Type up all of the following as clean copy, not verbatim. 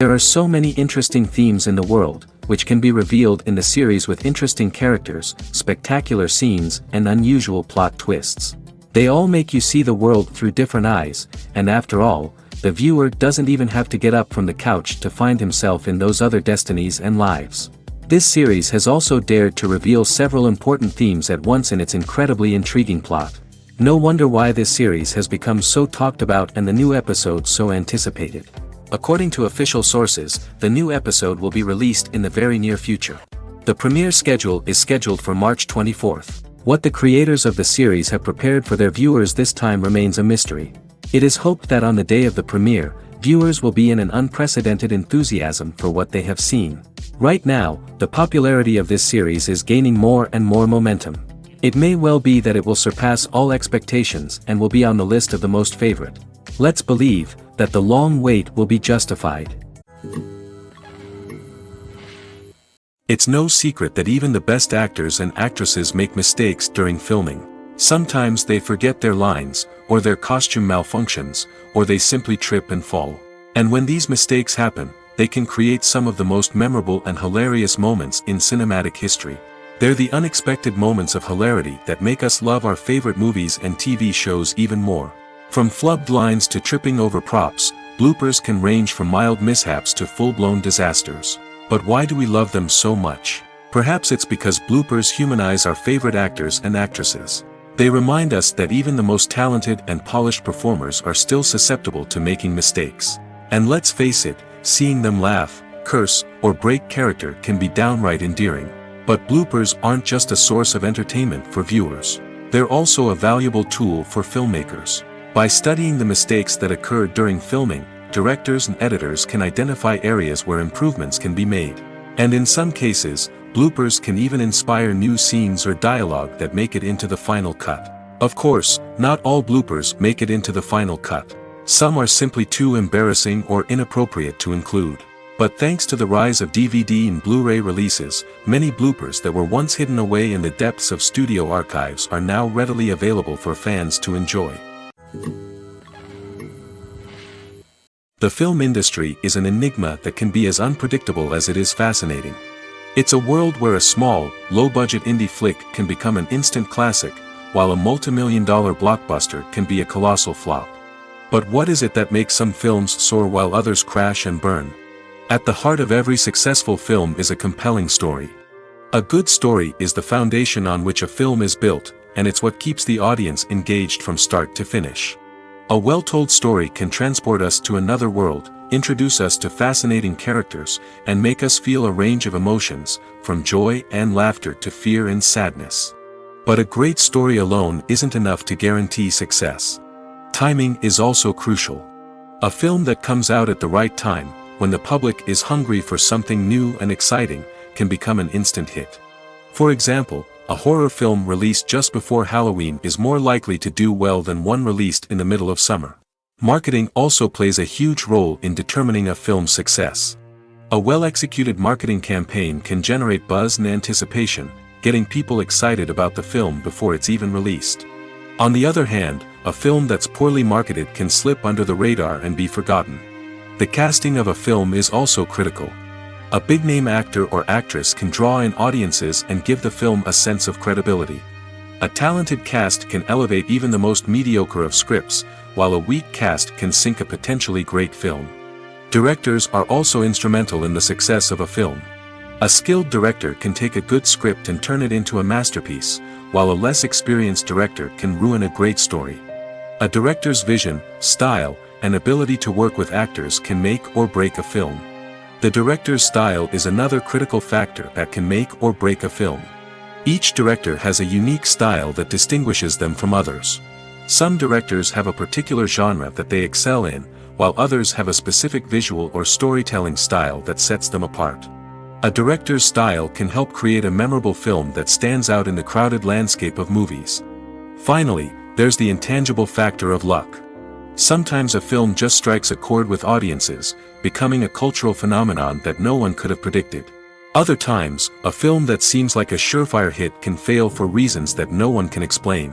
There are so many interesting themes in the world, which can be revealed in the series with interesting characters, spectacular scenes, and unusual plot twists. They all make you see the world through different eyes, and after all, the viewer doesn't even have to get up from the couch to find himself in those other destinies and lives. This series has also dared to reveal several important themes at once in its incredibly intriguing plot. No wonder why this series has become so talked about and the new episode so anticipated. According to official sources, the new episode will be released in the very near future. The premiere schedule is scheduled for March 24th. What the creators of the series have prepared for their viewers this time remains a mystery. It is hoped that on the day of the premiere, viewers will be in an unprecedented enthusiasm for what they have seen. Right now, the popularity of this series is gaining more and more momentum. It may well be that it will surpass all expectations and will be on the list of the most favorite. Let's believe that the long wait will be justified. It's no secret that even the best actors and actresses make mistakes during filming. Sometimes they forget their lines, or their costume malfunctions, or they simply trip and fall. And when these mistakes happen, they can create some of the most memorable and hilarious moments in cinematic history. They're the unexpected moments of hilarity that make us love our favorite movies and TV shows even more. From flubbed lines to tripping over props, bloopers can range from mild mishaps to full-blown disasters. But why do we love them so much? Perhaps it's because bloopers humanize our favorite actors and actresses. They remind us that even the most talented and polished performers are still susceptible to making mistakes. And let's face it, seeing them laugh, curse, or break character can be downright endearing. But bloopers aren't just a source of entertainment for viewers. They're also a valuable tool for filmmakers. By studying the mistakes that occurred during filming, directors and editors can identify areas where improvements can be made. And in some cases, bloopers can even inspire new scenes or dialogue that make it into the final cut. Of course, not all bloopers make it into the final cut. Some are simply too embarrassing or inappropriate to include. But thanks to the rise of DVD and Blu-ray releases, many bloopers that were once hidden away in the depths of studio archives are now readily available for fans to enjoy. The film industry is an enigma that can be as unpredictable as it is fascinating. It's a world where a small, low-budget indie flick can become an instant classic, while a multi-million-dollar blockbuster can be a colossal flop. But what is it that makes some films soar while others crash and burn? At the heart of every successful film is a compelling story. A good story is the foundation on which a film is built, and it's what keeps the audience engaged from start to finish. A well-told story can transport us to another world, introduce us to fascinating characters, and make us feel a range of emotions, from joy and laughter to fear and sadness. But a great story alone isn't enough to guarantee success. Timing is also crucial. A film that comes out at the right time, when the public is hungry for something new and exciting, can become an instant hit. For example, a horror film released just before Halloween is more likely to do well than one released in the middle of summer. Marketing also plays a huge role in determining a film's success. A well-executed marketing campaign can generate buzz and anticipation, getting people excited about the film before it's even released. On the other hand, a film that's poorly marketed can slip under the radar and be forgotten. The casting of a film is also critical. A big-name actor or actress can draw in audiences and give the film a sense of credibility. A talented cast can elevate even the most mediocre of scripts, while a weak cast can sink a potentially great film. Directors are also instrumental in the success of a film. A skilled director can take a good script and turn it into a masterpiece, while a less experienced director can ruin a great story. A director's vision, style, and ability to work with actors can make or break a film. The director's style is another critical factor that can make or break a film. Each director has a unique style that distinguishes them from others. Some directors have a particular genre that they excel in, while others have a specific visual or storytelling style that sets them apart. A director's style can help create a memorable film that stands out in the crowded landscape of movies. Finally, there's the intangible factor of luck. Sometimes a film just strikes a chord with audiences, becoming a cultural phenomenon that no one could have predicted. Other times, a film that seems like a surefire hit can fail for reasons that no one can explain.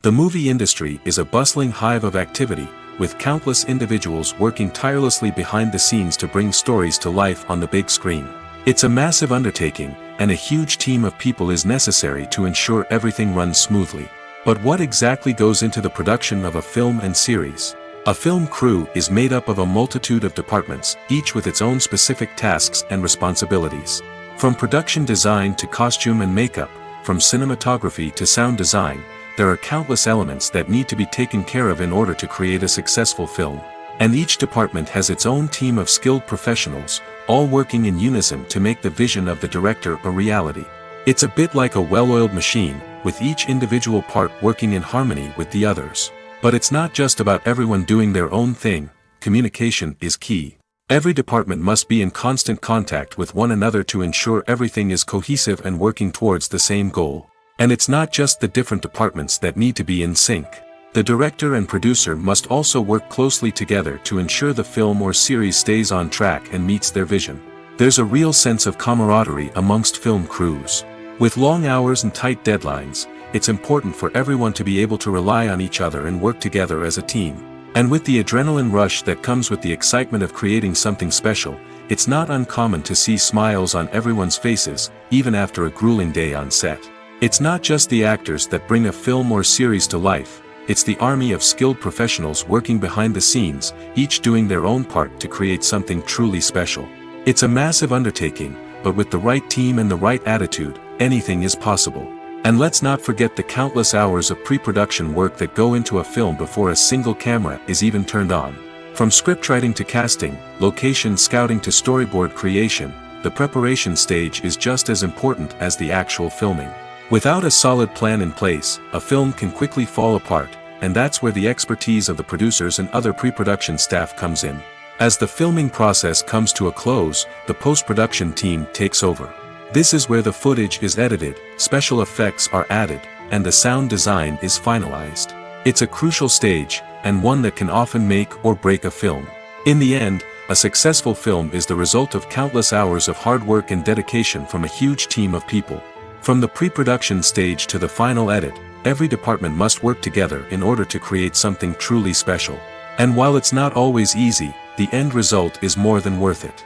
The movie industry is a bustling hive of activity, with countless individuals working tirelessly behind the scenes to bring stories to life on the big screen. It's a massive undertaking, and a huge team of people is necessary to ensure everything runs smoothly. But what exactly goes into the production of a film and series? A film crew is made up of a multitude of departments, each with its own specific tasks and responsibilities. From production design to costume and makeup, from cinematography to sound design, there are countless elements that need to be taken care of in order to create a successful film. And each department has its own team of skilled professionals, all working in unison to make the vision of the director a reality. It's a bit like a well-oiled machine, with each individual part working in harmony with the others. But it's not just about everyone doing their own thing. Communication is key. Every department must be in constant contact with one another to ensure everything is cohesive and working towards the same goal. And it's not just the different departments that need to be in sync. The director and producer must also work closely together to ensure the film or series stays on track and meets their vision. There's a real sense of camaraderie amongst film crews. With long hours and tight deadlines, it's important for everyone to be able to rely on each other and work together as a team. And with the adrenaline rush that comes with the excitement of creating something special, it's not uncommon to see smiles on everyone's faces, even after a grueling day on set. It's not just the actors that bring a film or series to life, it's the army of skilled professionals working behind the scenes, each doing their own part to create something truly special. It's a massive undertaking, but with the right team and the right attitude, anything is possible. And let's not forget the countless hours of pre-production work that go into a film before a single camera is even turned on. From scriptwriting to casting, location scouting to storyboard creation, the preparation stage is just as important as the actual filming. Without a solid plan in place, a film can quickly fall apart, and that's where the expertise of the producers and other pre-production staff comes in. As the filming process comes to a close, the post-production team takes over. This is where the footage is edited, special effects are added, and the sound design is finalized. It's a crucial stage, and one that can often make or break a film. In the end, a successful film is the result of countless hours of hard work and dedication from a huge team of people. From the pre-production stage to the final edit, every department must work together in order to create something truly special. And while it's not always easy, the end result is more than worth it.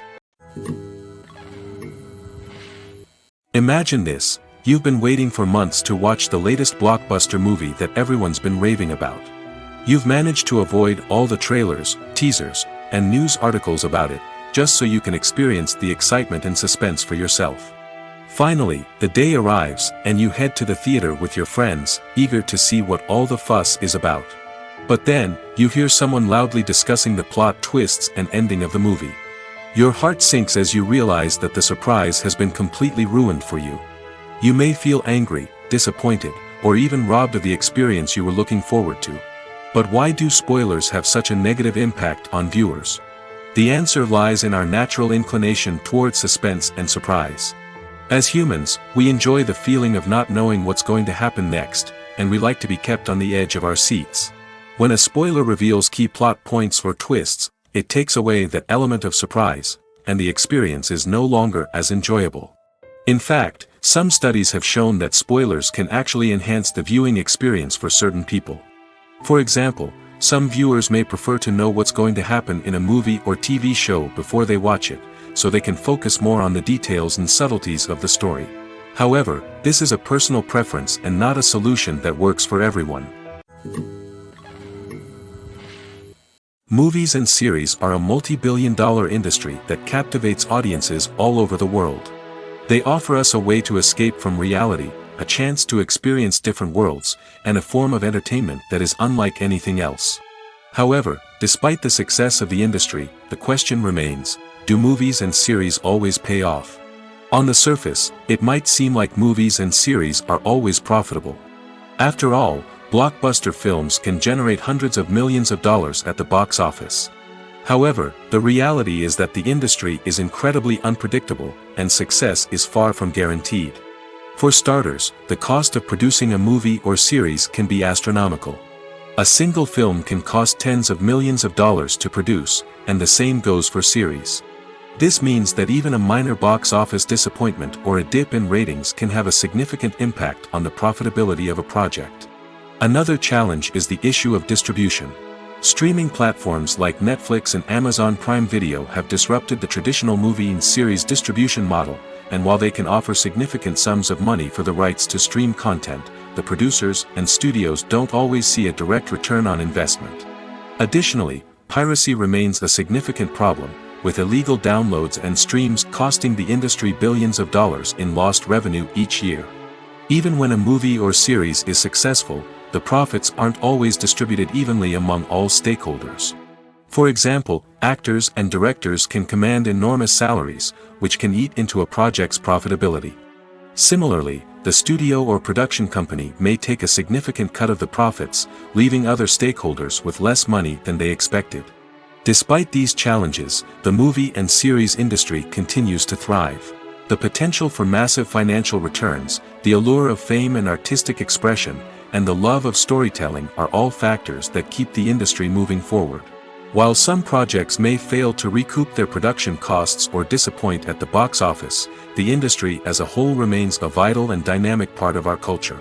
Imagine this, you've been waiting for months to watch the latest blockbuster movie that everyone's been raving about. You've managed to avoid all the trailers, teasers, and news articles about it, just so you can experience the excitement and suspense for yourself. Finally, the day arrives, and you head to the theater with your friends, eager to see what all the fuss is about. But then, you hear someone loudly discussing the plot twists and ending of the movie. Your heart sinks as you realize that the surprise has been completely ruined for you. You may feel angry, disappointed, or even robbed of the experience you were looking forward to. But why do spoilers have such a negative impact on viewers? The answer lies in our natural inclination towards suspense and surprise. As humans, we enjoy the feeling of not knowing what's going to happen next, and we like to be kept on the edge of our seats. When a spoiler reveals key plot points or twists, it takes away that element of surprise, and the experience is no longer as enjoyable. In fact, some studies have shown that spoilers can actually enhance the viewing experience for certain people. For example, some viewers may prefer to know what's going to happen in a movie or TV show before they watch it, so they can focus more on the details and subtleties of the story. However, this is a personal preference and not a solution that works for everyone. Movies and series are a multi-billion-dollar industry that captivates audiences all over the world. They offer us a way to escape from reality, a chance to experience different worlds, and a form of entertainment that is unlike anything else. However, despite the success of the industry, the question remains, do movies and series always pay off? On the surface, it might seem like movies and series are always profitable. After all, blockbuster films can generate hundreds of millions of dollars at the box office. However, the reality is that the industry is incredibly unpredictable, and success is far from guaranteed. For starters, the cost of producing a movie or series can be astronomical. A single film can cost tens of millions of dollars to produce, and the same goes for series. This means that even a minor box office disappointment or a dip in ratings can have a significant impact on the profitability of a project. Another challenge is the issue of distribution. Streaming platforms like Netflix and Amazon Prime Video have disrupted the traditional movie and series distribution model, and while they can offer significant sums of money for the rights to stream content, the producers and studios don't always see a direct return on investment. Additionally, piracy remains a significant problem, with illegal downloads and streams costing the industry billions of dollars in lost revenue each year. Even when a movie or series is successful, the profits aren't always distributed evenly among all stakeholders. For example, actors and directors can command enormous salaries, which can eat into a project's profitability. Similarly, the studio or production company may take a significant cut of the profits, leaving other stakeholders with less money than they expected. Despite these challenges, the movie and series industry continues to thrive. The potential for massive financial returns, the allure of fame and artistic expression, and the love of storytelling are all factors that keep the industry moving forward. While some projects may fail to recoup their production costs or disappoint at the box office, the industry as a whole remains a vital and dynamic part of our culture.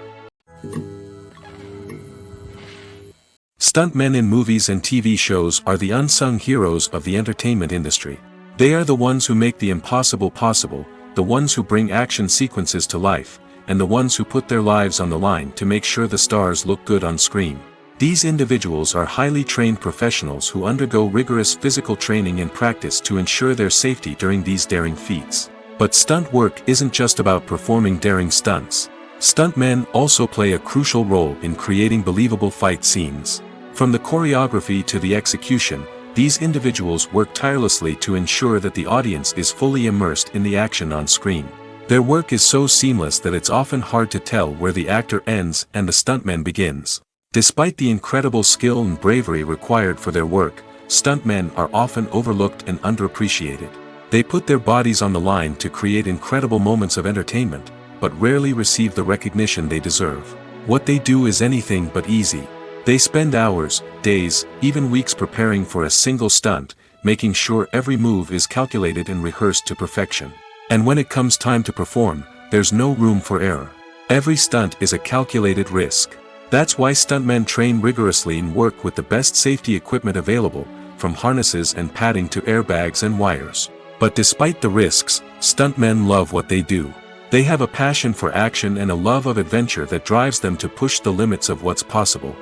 Stuntmen in movies and TV shows are the unsung heroes of the entertainment industry. They are the ones who make the impossible possible, the ones who bring action sequences to life, and the ones who put their lives on the line to make sure the stars look good on screen. These individuals are highly trained professionals who undergo rigorous physical training and practice to ensure their safety during these daring feats. But stunt work isn't just about performing daring stunts. Stuntmen also play a crucial role in creating believable fight scenes. From the choreography to the execution, these individuals work tirelessly to ensure that the audience is fully immersed in the action on screen. Their work is so seamless that it's often hard to tell where the actor ends and the stuntman begins. Despite the incredible skill and bravery required for their work, stuntmen are often overlooked and underappreciated. They put their bodies on the line to create incredible moments of entertainment, but rarely receive the recognition they deserve. What they do is anything but easy. They spend hours, days, even weeks preparing for a single stunt, making sure every move is calculated and rehearsed to perfection. And when it comes time to perform, there's no room for error. Every stunt is a calculated risk. That's why stuntmen train rigorously and work with the best safety equipment available, from harnesses and padding to airbags and wires. But despite the risks, stuntmen love what they do. They have a passion for action and a love of adventure that drives them to push the limits of what's possible.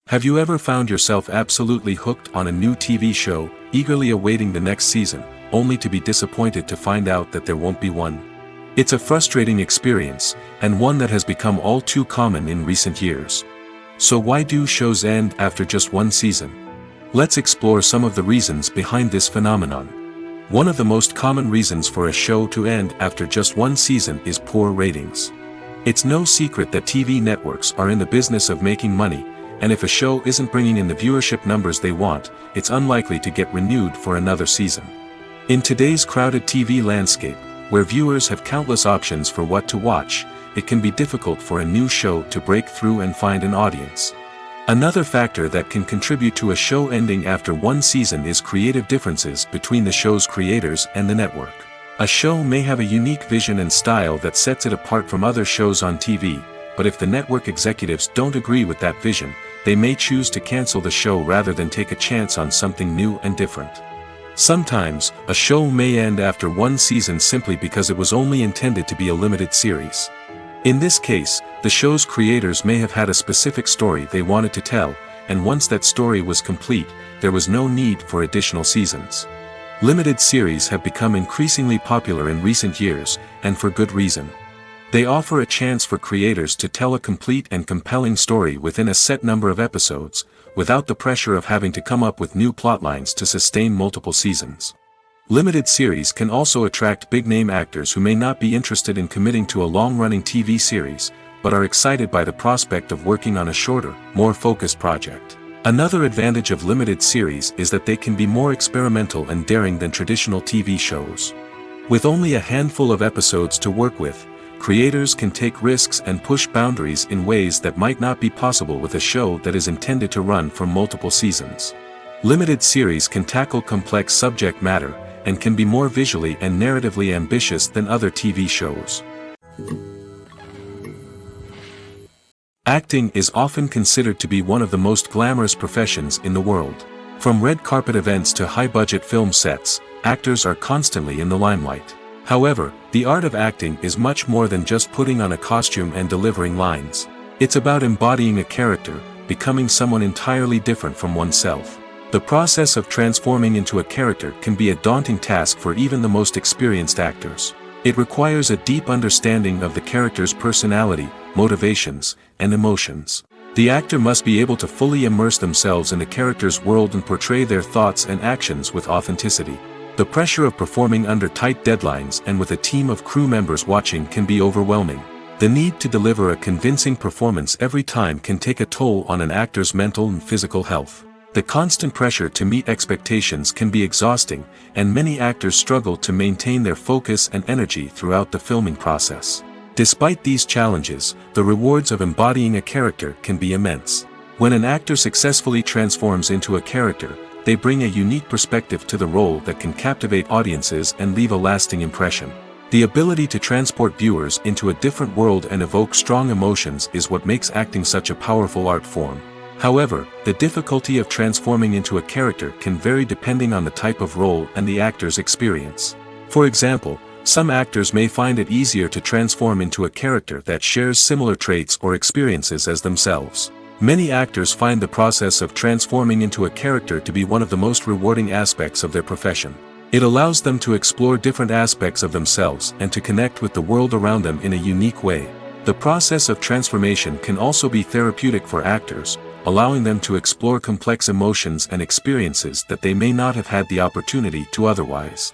Have you ever found yourself absolutely hooked on a new TV show, eagerly awaiting the next season, only to be disappointed to find out that there won't be one? It's a frustrating experience, and one that has become all too common in recent years. So why do shows end after just one season? Let's explore some of the reasons behind this phenomenon. One of the most common reasons for a show to end after just one season is poor ratings. It's no secret that TV networks are in the business of making money, and if a show isn't bringing in the viewership numbers they want, it's unlikely to get renewed for another season. In today's crowded TV landscape, where viewers have countless options for what to watch, it can be difficult for a new show to break through and find an audience. Another factor that can contribute to a show ending after one season is creative differences between the show's creators and the network. A show may have a unique vision and style that sets it apart from other shows on TV, but if the network executives don't agree with that vision, they may choose to cancel the show rather than take a chance on something new and different. Sometimes, a show may end after one season simply because it was only intended to be a limited series. In this case, the show's creators may have had a specific story they wanted to tell, and once that story was complete, there was no need for additional seasons. Limited series have become increasingly popular in recent years, and for good reason. They offer a chance for creators to tell a complete and compelling story within a set number of episodes, without the pressure of having to come up with new plotlines to sustain multiple seasons. Limited series can also attract big-name actors who may not be interested in committing to a long-running TV series, but are excited by the prospect of working on a shorter, more focused project. Another advantage of limited series is that they can be more experimental and daring than traditional TV shows. With only a handful of episodes to work with, creators can take risks and push boundaries in ways that might not be possible with a show that is intended to run for multiple seasons. Limited series can tackle complex subject matter, and can be more visually and narratively ambitious than other TV shows. Acting is often considered to be one of the most glamorous professions in the world. From red carpet events to high-budget film sets, actors are constantly in the limelight. However, the art of acting is much more than just putting on a costume and delivering lines. It's about embodying a character, becoming someone entirely different from oneself. The process of transforming into a character can be a daunting task for even the most experienced actors. It requires a deep understanding of the character's personality, motivations, and emotions. The actor must be able to fully immerse themselves in the character's world and portray their thoughts and actions with authenticity. The pressure of performing under tight deadlines and with a team of crew members watching can be overwhelming. The need to deliver a convincing performance every time can take a toll on an actor's mental and physical health. The constant pressure to meet expectations can be exhausting, and many actors struggle to maintain their focus and energy throughout the filming process. Despite these challenges, the rewards of embodying a character can be immense. When an actor successfully transforms into a character, they bring a unique perspective to the role that can captivate audiences and leave a lasting impression. The ability to transport viewers into a different world and evoke strong emotions is what makes acting such a powerful art form. However, the difficulty of transforming into a character can vary depending on the type of role and the actor's experience. For example, some actors may find it easier to transform into a character that shares similar traits or experiences as themselves. Many actors find the process of transforming into a character to be one of the most rewarding aspects of their profession. It allows them to explore different aspects of themselves and to connect with the world around them in a unique way. The process of transformation can also be therapeutic for actors, allowing them to explore complex emotions and experiences that they may not have had the opportunity to otherwise.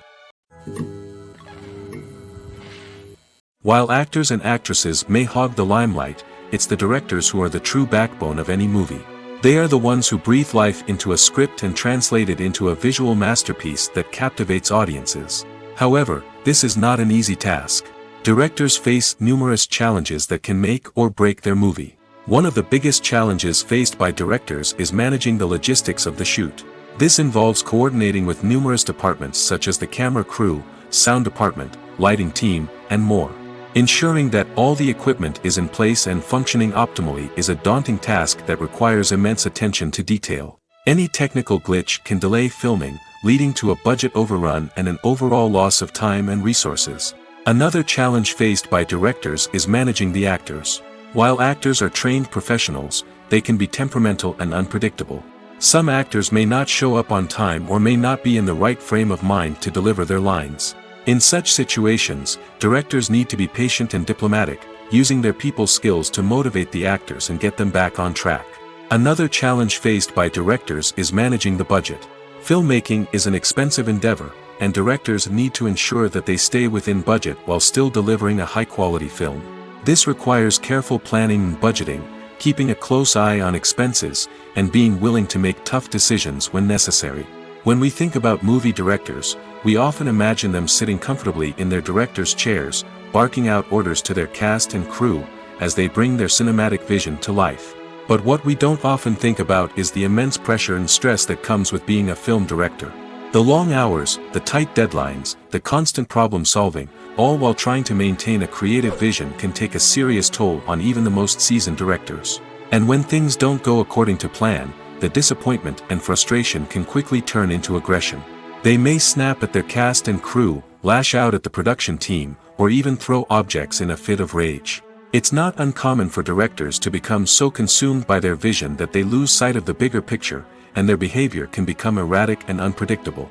While actors and actresses may hog the limelight, it's the directors who are the true backbone of any movie. They are the ones who breathe life into a script and translate it into a visual masterpiece that captivates audiences. However, this is not an easy task. Directors face numerous challenges that can make or break their movie. One of the biggest challenges faced by directors is managing the logistics of the shoot. This involves coordinating with numerous departments such as the camera crew, sound department, lighting team, and more. Ensuring that all the equipment is in place and functioning optimally is a daunting task that requires immense attention to detail. Any technical glitch can delay filming, leading to a budget overrun and an overall loss of time and resources. Another challenge faced by directors is managing the actors. While actors are trained professionals, they can be temperamental and unpredictable. Some actors may not show up on time or may not be in the right frame of mind to deliver their lines. In such situations, directors need to be patient and diplomatic, using their people skills to motivate the actors and get them back on track. Another challenge faced by directors is managing the budget. Filmmaking is an expensive endeavor, and directors need to ensure that they stay within budget while still delivering a high-quality film. This requires careful planning and budgeting, keeping a close eye on expenses, and being willing to make tough decisions when necessary. When we think about movie directors, we often imagine them sitting comfortably in their director's chairs, barking out orders to their cast and crew, as they bring their cinematic vision to life. But what we don't often think about is the immense pressure and stress that comes with being a film director. The long hours, the tight deadlines, the constant problem solving, all while trying to maintain a creative vision can take a serious toll on even the most seasoned directors. And when things don't go according to plan, the disappointment and frustration can quickly turn into aggression. They may snap at their cast and crew, lash out at the production team, or even throw objects in a fit of rage. It's not uncommon for directors to become so consumed by their vision that they lose sight of the bigger picture, and their behavior can become erratic and unpredictable.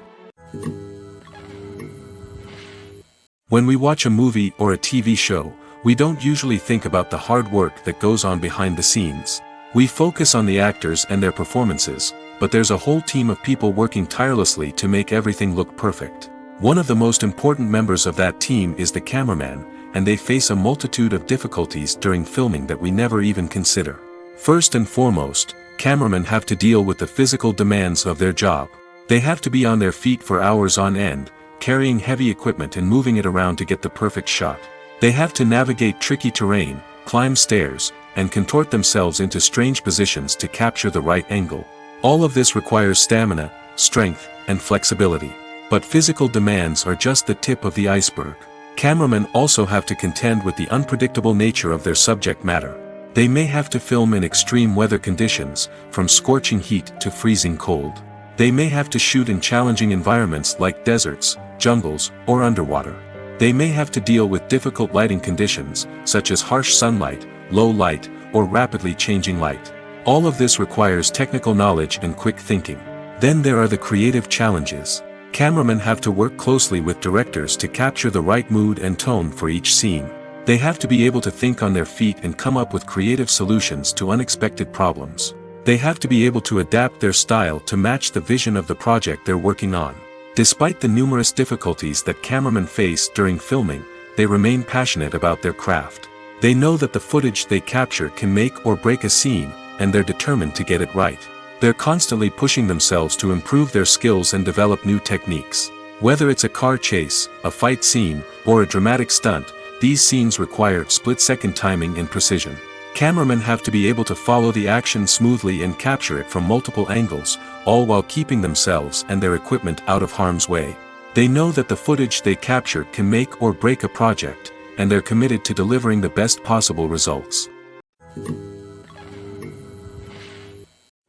When we watch a movie or a TV show, we don't usually think about the hard work that goes on behind the scenes. We focus on the actors and their performances, but there's a whole team of people working tirelessly to make everything look perfect. One of the most important members of that team is the cameraman, and they face a multitude of difficulties during filming that we never even consider. First and foremost, cameramen have to deal with the physical demands of their job. They have to be on their feet for hours on end, carrying heavy equipment and moving it around to get the perfect shot. They have to navigate tricky terrain, climb stairs, and contort themselves into strange positions to capture the right angle. All of this requires stamina, strength, and flexibility. But physical demands are just the tip of the iceberg. Cameramen also have to contend with the unpredictable nature of their subject matter. They may have to film in extreme weather conditions, from scorching heat to freezing cold. They may have to shoot in challenging environments like deserts, jungles, or underwater. They may have to deal with difficult lighting conditions, such as harsh sunlight, low light, or rapidly changing light. All of this requires technical knowledge and quick thinking. Then there are the creative challenges. Cameramen have to work closely with directors to capture the right mood and tone for each scene. They have to be able to think on their feet and come up with creative solutions to unexpected problems. They have to be able to adapt their style to match the vision of the project they're working on. Despite the numerous difficulties that cameramen face during filming, they remain passionate about their craft. They know that the footage they capture can make or break a scene, and they're determined to get it right. They're constantly pushing themselves to improve their skills and develop new techniques. Whether it's a car chase, a fight scene, or a dramatic stunt, these scenes require split-second timing and precision. Cameramen have to be able to follow the action smoothly and capture it from multiple angles, all while keeping themselves and their equipment out of harm's way. They know that the footage they capture can make or break a project, and they're committed to delivering the best possible results.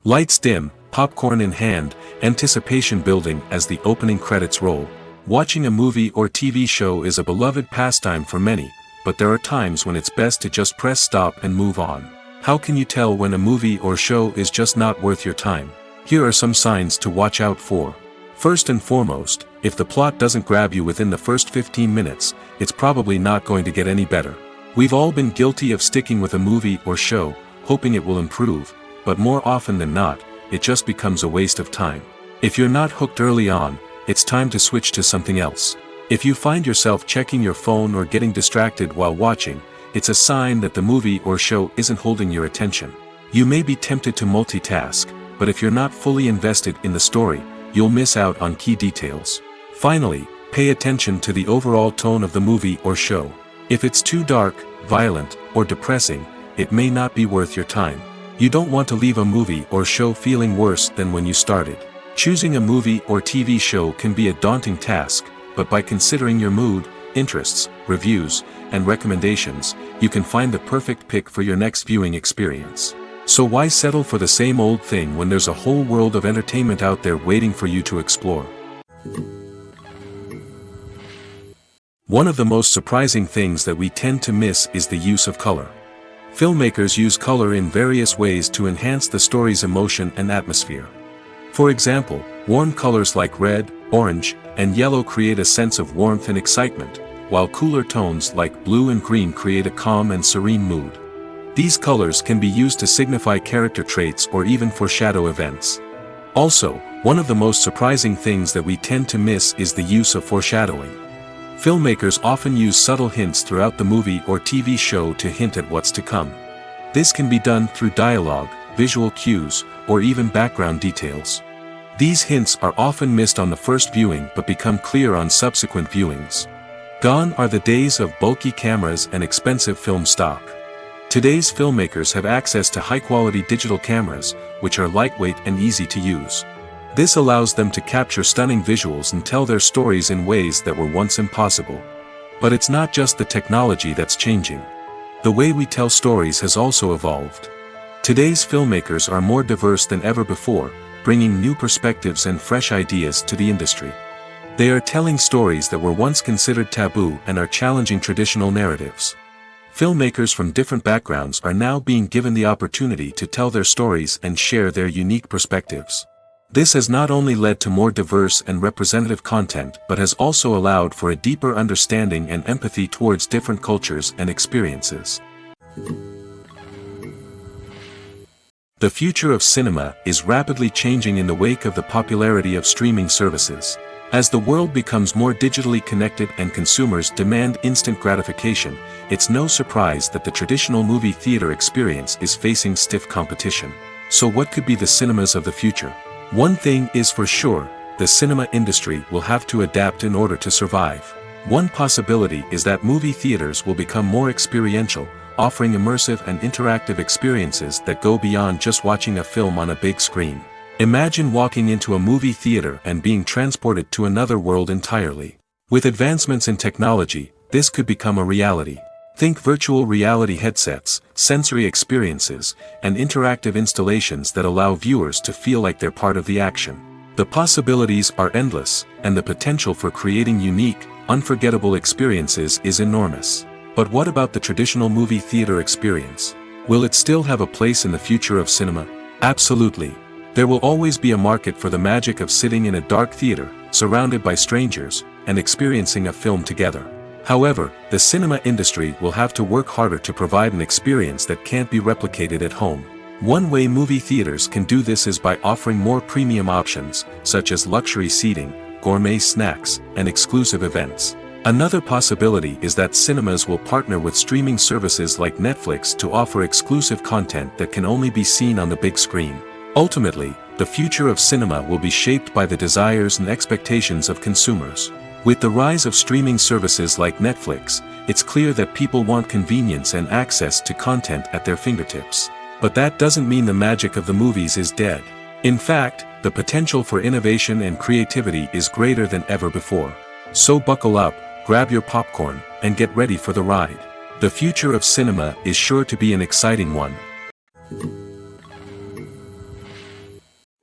Lights dim, popcorn in hand, anticipation building as the opening credits roll. Watching a movie or TV show is a beloved pastime for many, but there are times when it's best to just press stop and move on. How can you tell when a movie or show is just not worth your time? Here are some signs to watch out for. First and foremost, if the plot doesn't grab you within the first 15 minutes, it's probably not going to get any better. We've all been guilty of sticking with a movie or show, hoping it will improve, but more often than not, it just becomes a waste of time. If you're not hooked early on, it's time to switch to something else. If you find yourself checking your phone or getting distracted while watching, it's a sign that the movie or show isn't holding your attention. You may be tempted to multitask, but if you're not fully invested in the story, you'll miss out on key details. Finally, pay attention to the overall tone of the movie or show. If it's too dark, violent, or depressing, it may not be worth your time. You don't want to leave a movie or show feeling worse than when you started. Choosing a movie or TV show can be a daunting task, but by considering your mood, interests, reviews, and recommendations, you can find the perfect pick for your next viewing experience. So why settle for the same old thing when there's a whole world of entertainment out there waiting for you to explore? One of the most surprising things that we tend to miss is the use of color. Filmmakers use color in various ways to enhance the story's emotion and atmosphere. For example, warm colors like red, orange, and yellow create a sense of warmth and excitement, while cooler tones like blue and green create a calm and serene mood. These colors can be used to signify character traits or even foreshadow events. Also, one of the most surprising things that we tend to miss is the use of foreshadowing. Filmmakers often use subtle hints throughout the movie or TV show to hint at what's to come. This can be done through dialogue, visual cues, or even background details. These hints are often missed on the first viewing but become clear on subsequent viewings. Gone are the days of bulky cameras and expensive film stock. Today's filmmakers have access to high-quality digital cameras, which are lightweight and easy to use. This allows them to capture stunning visuals and tell their stories in ways that were once impossible. But it's not just the technology that's changing. The way we tell stories has also evolved. Today's filmmakers are more diverse than ever before, bringing new perspectives and fresh ideas to the industry. They are telling stories that were once considered taboo and are challenging traditional narratives. Filmmakers from different backgrounds are now being given the opportunity to tell their stories and share their unique perspectives. This has not only led to more diverse and representative content but has also allowed for a deeper understanding and empathy towards different cultures and experiences. The future of cinema is rapidly changing in the wake of the popularity of streaming services. As the world becomes more digitally connected and consumers demand instant gratification, it's no surprise that the traditional movie theater experience is facing stiff competition. So what could be the cinemas of the future? One thing is for sure, the cinema industry will have to adapt in order to survive. One possibility is that movie theaters will become more experiential, offering immersive and interactive experiences that go beyond just watching a film on a big screen. Imagine walking into a movie theater and being transported to another world entirely. With advancements in technology, this could become a reality. Think virtual reality headsets, sensory experiences, and interactive installations that allow viewers to feel like they're part of the action. The possibilities are endless, and the potential for creating unique, unforgettable experiences is enormous. But what about the traditional movie theater experience? Will it still have a place in the future of cinema? Absolutely. There will always be a market for the magic of sitting in a dark theater, surrounded by strangers, and experiencing a film together. However, the cinema industry will have to work harder to provide an experience that can't be replicated at home. One way movie theaters can do this is by offering more premium options, such as luxury seating, gourmet snacks, and exclusive events. Another possibility is that cinemas will partner with streaming services like Netflix to offer exclusive content that can only be seen on the big screen. Ultimately, the future of cinema will be shaped by the desires and expectations of consumers. With the rise of streaming services like Netflix, it's clear that people want convenience and access to content at their fingertips. But that doesn't mean the magic of the movies is dead. In fact, the potential for innovation and creativity is greater than ever before. So buckle up, grab your popcorn, and get ready for the ride. The future of cinema is sure to be an exciting one.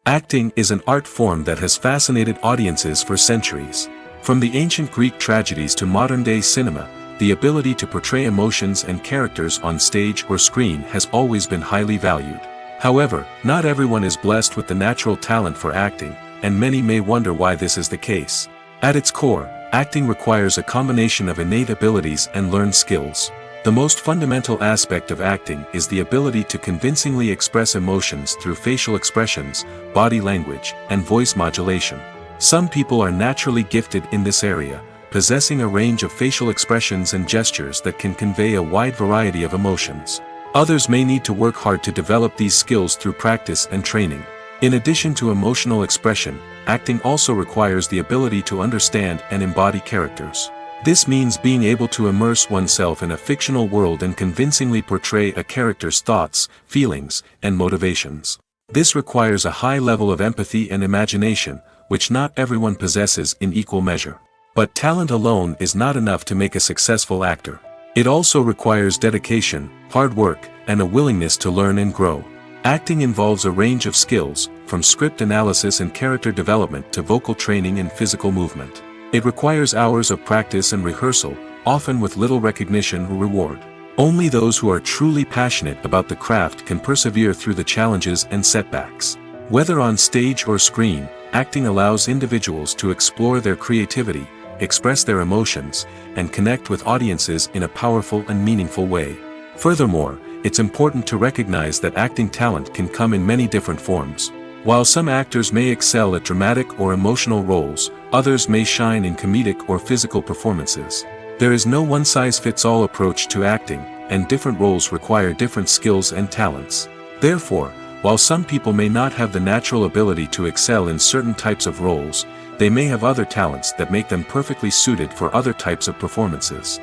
Acting is an art form that has fascinated audiences for centuries. From the ancient Greek tragedies to modern-day cinema, the ability to portray emotions and characters on stage or screen has always been highly valued. However, not everyone is blessed with the natural talent for acting, and many may wonder why this is the case. At its core, acting requires a combination of innate abilities and learned skills. The most fundamental aspect of acting is the ability to convincingly express emotions through facial expressions, body language, and voice modulation. Some people are naturally gifted in this area, possessing a range of facial expressions and gestures that can convey a wide variety of emotions. Others may need to work hard to develop these skills through practice and training. In addition to emotional expression, acting also requires the ability to understand and embody characters. This means being able to immerse oneself in a fictional world and convincingly portray a character's thoughts, feelings, and motivations. This requires a high level of empathy and imagination, which not everyone possesses in equal measure. But talent alone is not enough to make a successful actor. It also requires dedication, hard work, and a willingness to learn and grow. Acting involves a range of skills, from script analysis and character development to vocal training and physical movement. It requires hours of practice and rehearsal, often with little recognition or reward. Only those who are truly passionate about the craft can persevere through the challenges and setbacks. Whether on stage or screen, acting allows individuals to explore their creativity, express their emotions, and connect with audiences in a powerful and meaningful way. Furthermore, it's important to recognize that acting talent can come in many different forms. While some actors may excel at dramatic or emotional roles, others may shine in comedic or physical performances. There is no one-size-fits-all approach to acting, and different roles require different skills and talents. Therefore, while some people may not have the natural ability to excel in certain types of roles, they may have other talents that make them perfectly suited for other types of performances.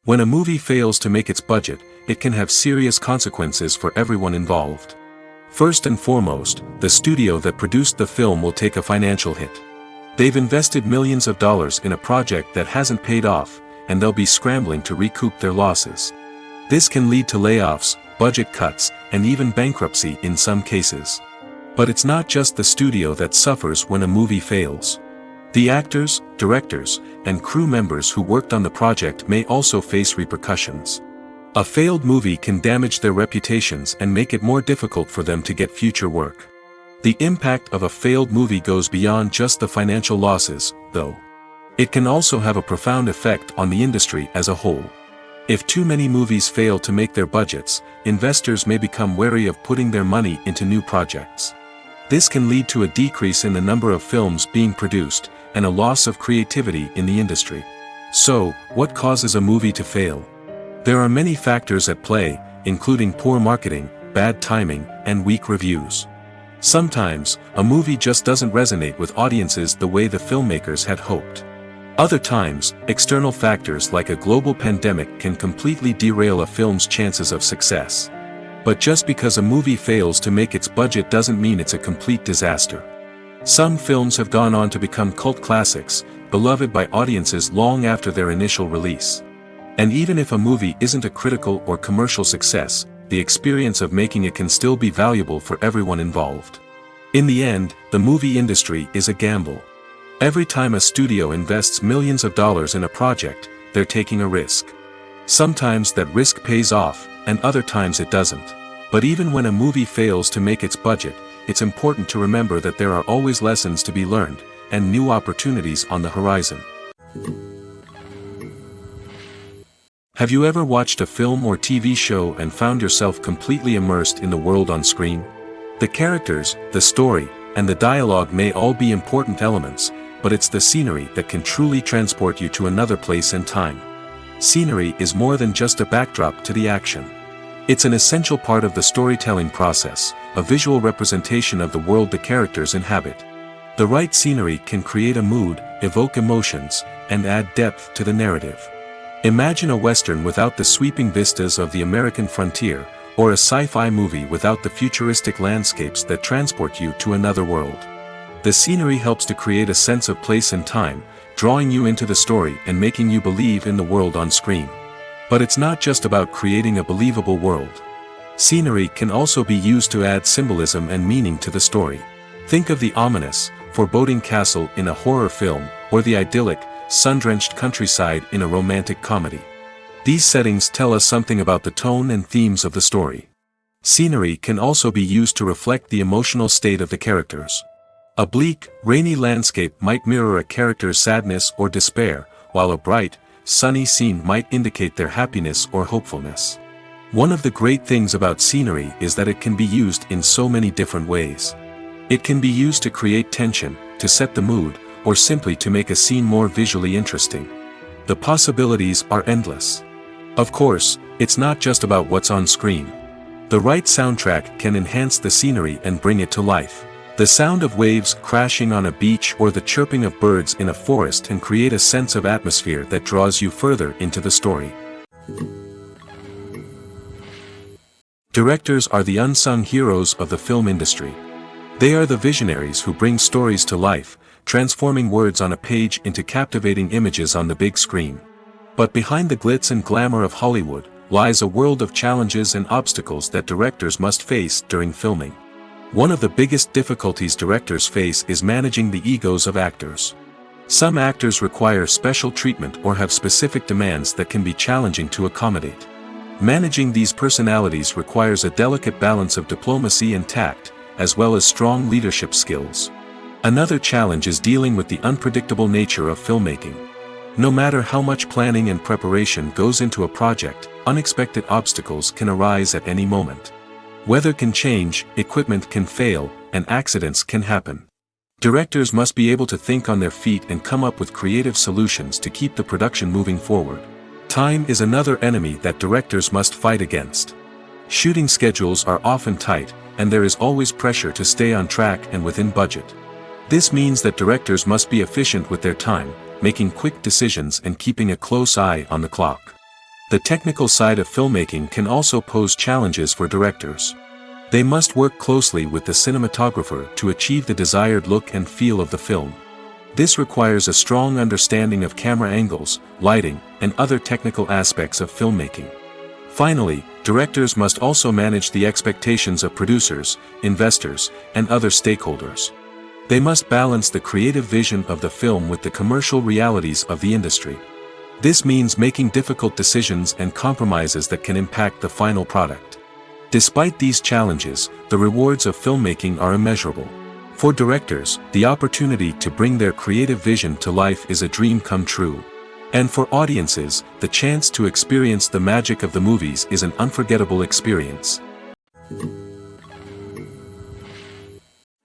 When a movie fails to make its budget, it can have serious consequences for everyone involved. First and foremost, the studio that produced the film will take a financial hit. They've invested millions of dollars in a project that hasn't paid off, and they'll be scrambling to recoup their losses. This can lead to layoffs, budget cuts, and even bankruptcy in some cases. But it's not just the studio that suffers when a movie fails. The actors, directors, and crew members who worked on the project may also face repercussions. A failed movie can damage their reputations and make it more difficult for them to get future work. The impact of a failed movie goes beyond just the financial losses, though. It can also have a profound effect on the industry as a whole. If too many movies fail to make their budgets, investors may become wary of putting their money into new projects. This can lead to a decrease in the number of films being produced, and a loss of creativity in the industry. So, what causes a movie to fail? There are many factors at play, including poor marketing, bad timing, and weak reviews. Sometimes, a movie just doesn't resonate with audiences the way the filmmakers had hoped. Other times, external factors like a global pandemic can completely derail a film's chances of success. But just because a movie fails to make its budget doesn't mean it's a complete disaster. Some films have gone on to become cult classics, beloved by audiences long after their initial release. And even if a movie isn't a critical or commercial success, the experience of making it can still be valuable for everyone involved. In the end, the movie industry is a gamble. Every time a studio invests millions of dollars in a project, they're taking a risk. Sometimes that risk pays off, and other times it doesn't. But even when a movie fails to make its budget, it's important to remember that there are always lessons to be learned, and new opportunities on the horizon. Have you ever watched a film or TV show and found yourself completely immersed in the world on screen? The characters, the story, and the dialogue may all be important elements, but it's the scenery that can truly transport you to another place and time. Scenery is more than just a backdrop to the action. It's an essential part of the storytelling process, a visual representation of the world the characters inhabit. The right scenery can create a mood, evoke emotions, and add depth to the narrative. Imagine a Western without the sweeping vistas of the American frontier, or a sci-fi movie without the futuristic landscapes that transport you to another world. The scenery helps to create a sense of place and time, drawing you into the story and making you believe in the world on screen. But it's not just about creating a believable world. Scenery can also be used to add symbolism and meaning to the story. Think of the ominous, foreboding castle in a horror film, or the idyllic, sun-drenched countryside in a romantic comedy. These settings tell us something about the tone and themes of the story. Scenery can also be used to reflect the emotional state of the characters. A bleak, rainy landscape might mirror a character's sadness or despair, while a bright, sunny scene might indicate their happiness or hopefulness. One of the great things about scenery is that it can be used in so many different ways. It can be used to create tension, to set the mood, or simply to make a scene more visually interesting. The possibilities are endless. Of course, it's not just about what's on screen. The right soundtrack can enhance the scenery and bring it to life. The sound of waves crashing on a beach or the chirping of birds in a forest can create a sense of atmosphere that draws you further into the story. Directors are the unsung heroes of the film industry. They are the visionaries who bring stories to life, transforming words on a page into captivating images on the big screen. But behind the glitz and glamour of Hollywood lies a world of challenges and obstacles that directors must face during filming. One of the biggest difficulties directors face is managing the egos of actors. Some actors require special treatment or have specific demands that can be challenging to accommodate. Managing these personalities requires a delicate balance of diplomacy and tact, as well as strong leadership skills. Another challenge is dealing with the unpredictable nature of filmmaking. No matter how much planning and preparation goes into a project, unexpected obstacles can arise at any moment. Weather can change, equipment can fail, and accidents can happen. Directors must be able to think on their feet and come up with creative solutions to keep the production moving forward. Time is another enemy that directors must fight against. Shooting schedules are often tight, and there is always pressure to stay on track and within budget. This means that directors must be efficient with their time, making quick decisions and keeping a close eye on the clock. The technical side of filmmaking can also pose challenges for directors. They must work closely with the cinematographer to achieve the desired look and feel of the film. This requires a strong understanding of camera angles, lighting, and other technical aspects of filmmaking. Finally, directors must also manage the expectations of producers, investors, and other stakeholders. They must balance the creative vision of the film with the commercial realities of the industry. This means making difficult decisions and compromises that can impact the final product. Despite these challenges, the rewards of filmmaking are immeasurable. For directors, the opportunity to bring their creative vision to life is a dream come true. And for audiences, the chance to experience the magic of the movies is an unforgettable experience.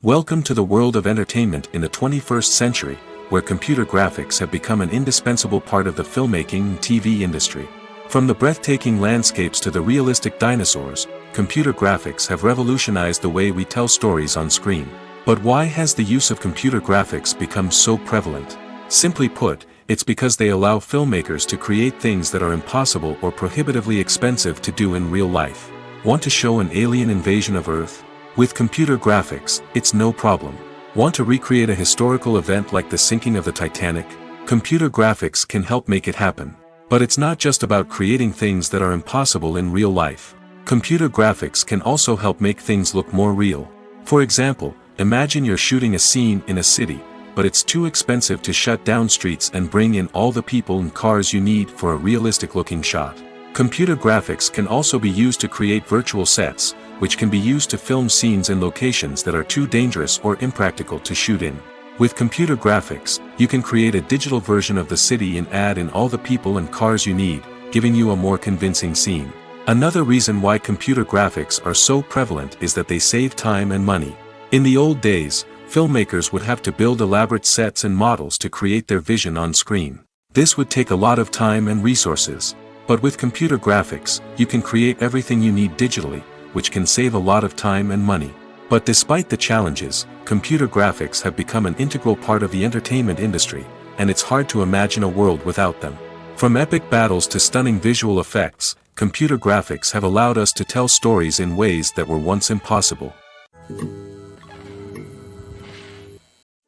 Welcome to the world of entertainment in the 21st century, where computer graphics have become an indispensable part of the filmmaking and TV industry. From the breathtaking landscapes to the realistic dinosaurs, computer graphics have revolutionized the way we tell stories on screen. But why has the use of computer graphics become so prevalent? Simply put, it's because they allow filmmakers to create things that are impossible or prohibitively expensive to do in real life. Want to show an alien invasion of Earth? With computer graphics, it's no problem. Want to recreate a historical event like the sinking of the Titanic? Computer graphics can help make it happen. But it's not just about creating things that are impossible in real life. Computer graphics can also help make things look more real. For example, imagine you're shooting a scene in a city, but it's too expensive to shut down streets and bring in all the people and cars you need for a realistic-looking shot. Computer graphics can also be used to create virtual sets, which can be used to film scenes in locations that are too dangerous or impractical to shoot in. With computer graphics, you can create a digital version of the city and add in all the people and cars you need, giving you a more convincing scene. Another reason why computer graphics are so prevalent is that they save time and money. In the old days, filmmakers would have to build elaborate sets and models to create their vision on screen. This would take a lot of time and resources. But with computer graphics, you can create everything you need digitally, which can save a lot of time and money. But despite the challenges, computer graphics have become an integral part of the entertainment industry, and it's hard to imagine a world without them. From epic battles to stunning visual effects, computer graphics have allowed us to tell stories in ways that were once impossible.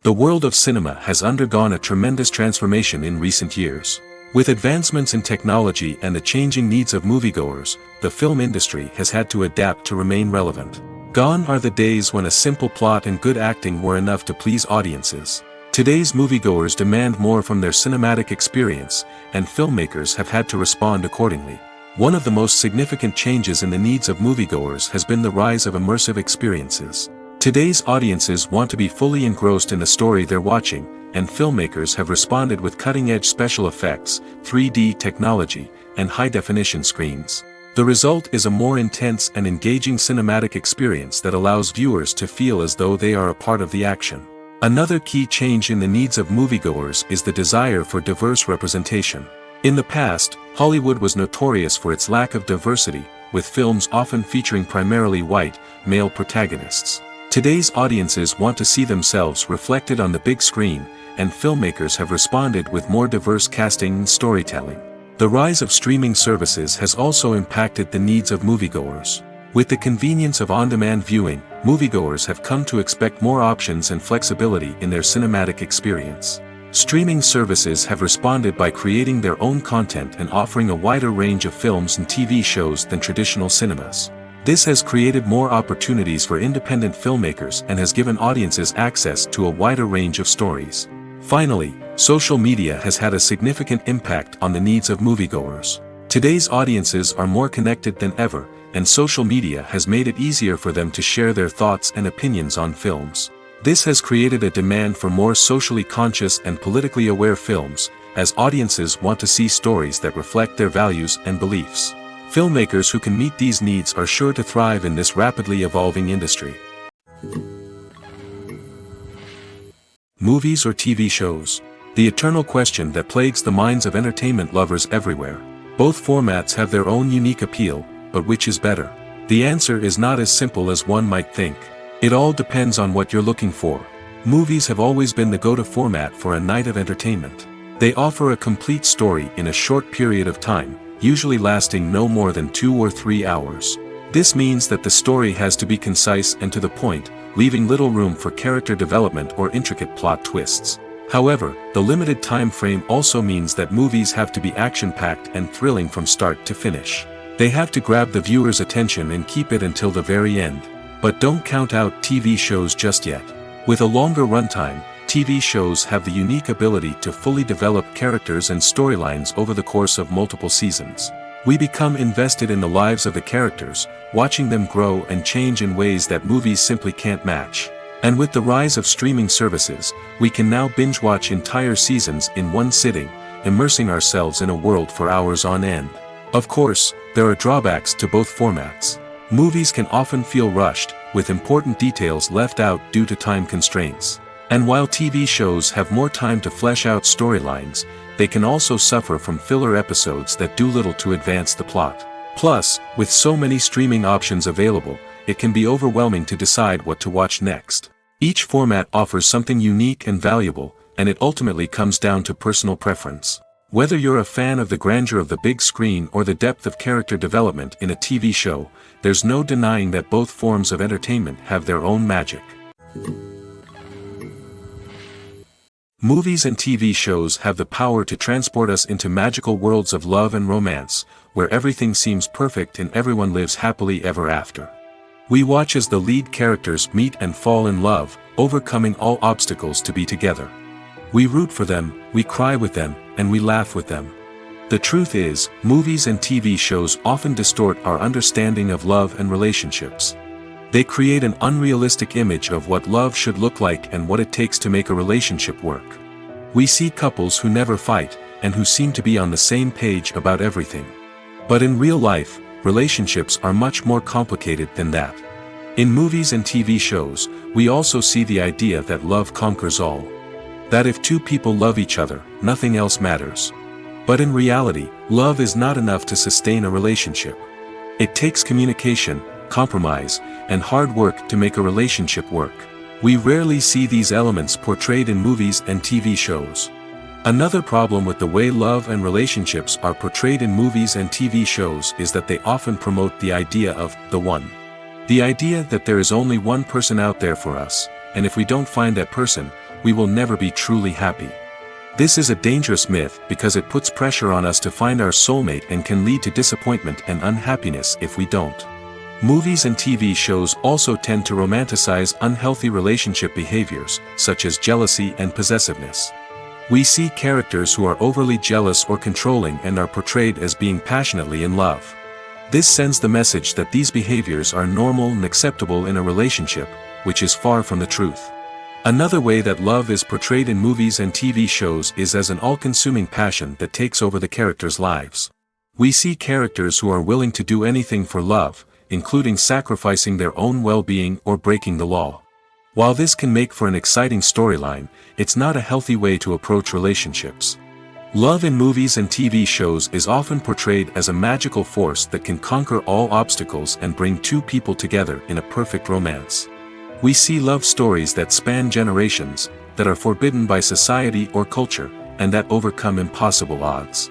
The world of cinema has undergone a tremendous transformation in recent years. With advancements in technology and the changing needs of moviegoers, the film industry has had to adapt to remain relevant. Gone are the days when a simple plot and good acting were enough to please audiences. Today's moviegoers demand more from their cinematic experience, and filmmakers have had to respond accordingly. One of the most significant changes in the needs of moviegoers has been the rise of immersive experiences. Today's audiences want to be fully engrossed in the story they're watching, and filmmakers have responded with cutting-edge special effects, 3D technology, and high-definition screens. The result is a more intense and engaging cinematic experience that allows viewers to feel as though they are a part of the action. Another key change in the needs of moviegoers is the desire for diverse representation. In the past, Hollywood was notorious for its lack of diversity, with films often featuring primarily white, male protagonists. Today's audiences want to see themselves reflected on the big screen, and filmmakers have responded with more diverse casting and storytelling. The rise of streaming services has also impacted the needs of moviegoers. With the convenience of on-demand viewing, moviegoers have come to expect more options and flexibility in their cinematic experience. Streaming services have responded by creating their own content and offering a wider range of films and TV shows than traditional cinemas. This has created more opportunities for independent filmmakers and has given audiences access to a wider range of stories. Finally, social media has had a significant impact on the needs of moviegoers. Today's audiences are more connected than ever, and social media has made it easier for them to share their thoughts and opinions on films. This has created a demand for more socially conscious and politically aware films, as audiences want to see stories that reflect their values and beliefs. Filmmakers who can meet these needs are sure to thrive in this rapidly evolving industry. Movies or TV shows? The eternal question that plagues the minds of entertainment lovers everywhere. Both formats have their own unique appeal, but which is better? The answer is not as simple as one might think. It all depends on what you're looking for. Movies have always been the go-to format for a night of entertainment. They offer a complete story in a short period of time, usually lasting no more than 2 or 3 hours. This means that the story has to be concise and to the point, leaving little room for character development or intricate plot twists. However, the limited time frame also means that movies have to be action-packed and thrilling from start to finish. They have to grab the viewer's attention and keep it until the very end. But don't count out TV shows just yet. With a longer runtime, TV shows have the unique ability to fully develop characters and storylines over the course of multiple seasons. We become invested in the lives of the characters, watching them grow and change in ways that movies simply can't match. And with the rise of streaming services, we can now binge-watch entire seasons in one sitting, immersing ourselves in a world for hours on end. Of course, there are drawbacks to both formats. Movies can often feel rushed, with important details left out due to time constraints. And while TV shows have more time to flesh out storylines, they can also suffer from filler episodes that do little to advance the plot. Plus, with so many streaming options available, it can be overwhelming to decide what to watch next. Each format offers something unique and valuable, and it ultimately comes down to personal preference. Whether you're a fan of the grandeur of the big screen or the depth of character development in a TV show, there's no denying that both forms of entertainment have their own magic. Movies and TV shows have the power to transport us into magical worlds of love and romance, where everything seems perfect and everyone lives happily ever after. We watch as the lead characters meet and fall in love, overcoming all obstacles to be together. We root for them, we cry with them, and we laugh with them. The truth is, movies and TV shows often distort our understanding of love and relationships. They create an unrealistic image of what love should look like and what it takes to make a relationship work. We see couples who never fight, and who seem to be on the same page about everything. But in real life, relationships are much more complicated than that. In movies and TV shows, we also see the idea that love conquers all. That if two people love each other, nothing else matters. But in reality, love is not enough to sustain a relationship. It takes communication, compromise, and hard work to make a relationship work. We rarely see these elements portrayed in movies and TV shows. Another problem with the way love and relationships are portrayed in movies and TV shows is that they often promote the idea of the one. The idea that there is only one person out there for us, and if we don't find that person, we will never be truly happy. This is a dangerous myth because it puts pressure on us to find our soulmate and can lead to disappointment and unhappiness if we don't. Movies and TV shows also tend to romanticize unhealthy relationship behaviors, such as jealousy and possessiveness. We see characters who are overly jealous or controlling and are portrayed as being passionately in love. This sends the message that these behaviors are normal and acceptable in a relationship, which is far from the truth. Another way that love is portrayed in movies and TV shows is as an all-consuming passion that takes over the characters' lives. We see characters who are willing to do anything for love, including sacrificing their own well-being or breaking the law. While this can make for an exciting storyline, it's not a healthy way to approach relationships. Love in movies and TV shows is often portrayed as a magical force that can conquer all obstacles and bring two people together in a perfect romance. We see love stories that span generations, that are forbidden by society or culture, and that overcome impossible odds.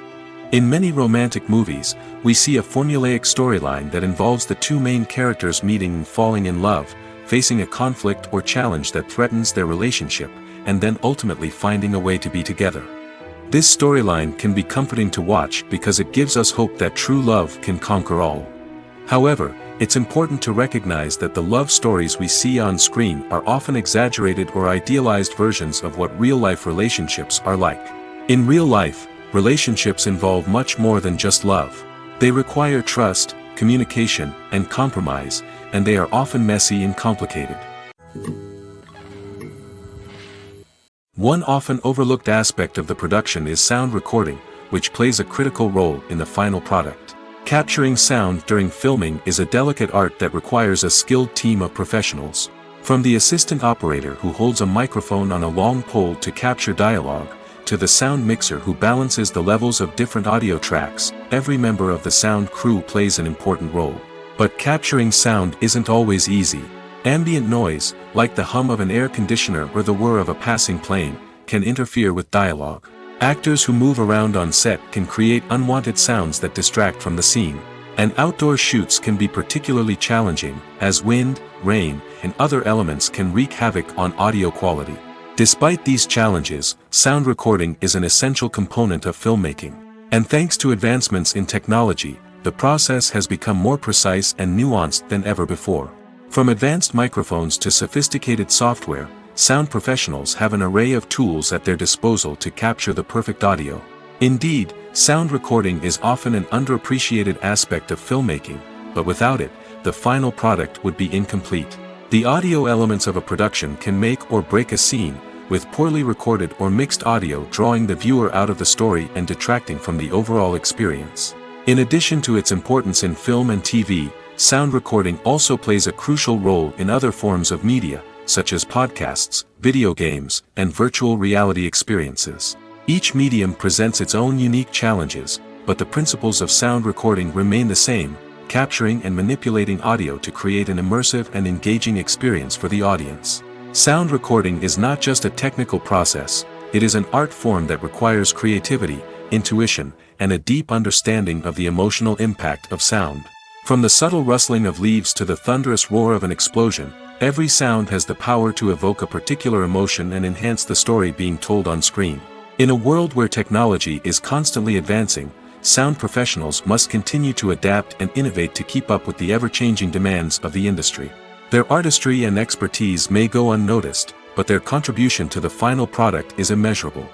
In many romantic movies, we see a formulaic storyline that involves the two main characters meeting and falling in love, facing a conflict or challenge that threatens their relationship, and then ultimately finding a way to be together. This storyline can be comforting to watch because it gives us hope that true love can conquer all. However, it's important to recognize that the love stories we see on screen are often exaggerated or idealized versions of what real-life relationships are like. In real life, relationships involve much more than just love. They require trust, communication, and compromise, and they are often messy and complicated. One often overlooked aspect of the production is sound recording, which plays a critical role in the final product. Capturing sound during filming is a delicate art that requires a skilled team of professionals. From the assistant operator who holds a microphone on a long pole to capture dialogue, to the sound mixer who balances the levels of different audio tracks, every member of the sound crew plays an important role. But capturing sound isn't always easy. Ambient noise, like the hum of an air conditioner or the whir of a passing plane, can interfere with dialogue. Actors who move around on set can create unwanted sounds that distract from the scene. And outdoor shoots can be particularly challenging, as wind, rain, and other elements can wreak havoc on audio quality. Despite these challenges, sound recording is an essential component of filmmaking. And thanks to advancements in technology, the process has become more precise and nuanced than ever before. From advanced microphones to sophisticated software, sound professionals have an array of tools at their disposal to capture the perfect audio. Indeed, sound recording is often an underappreciated aspect of filmmaking, but without it, the final product would be incomplete. The audio elements of a production can make or break a scene, with poorly recorded or mixed audio drawing the viewer out of the story and detracting from the overall experience. In addition to its importance in film and TV, sound recording also plays a crucial role in other forms of media, such as podcasts, video games, and virtual reality experiences. Each medium presents its own unique challenges, but the principles of sound recording remain the same, capturing and manipulating audio to create an immersive and engaging experience for the audience. Sound recording is not just a technical process, it is an art form that requires creativity, intuition, and a deep understanding of the emotional impact of sound. From the subtle rustling of leaves to the thunderous roar of an explosion, Every sound has the power to evoke a particular emotion and enhance the story being told on screen. In a world where technology is constantly advancing, sound professionals must continue to adapt and innovate to keep up with the ever-changing demands of the industry. Their artistry and expertise may go unnoticed, but their contribution to the final product is immeasurable.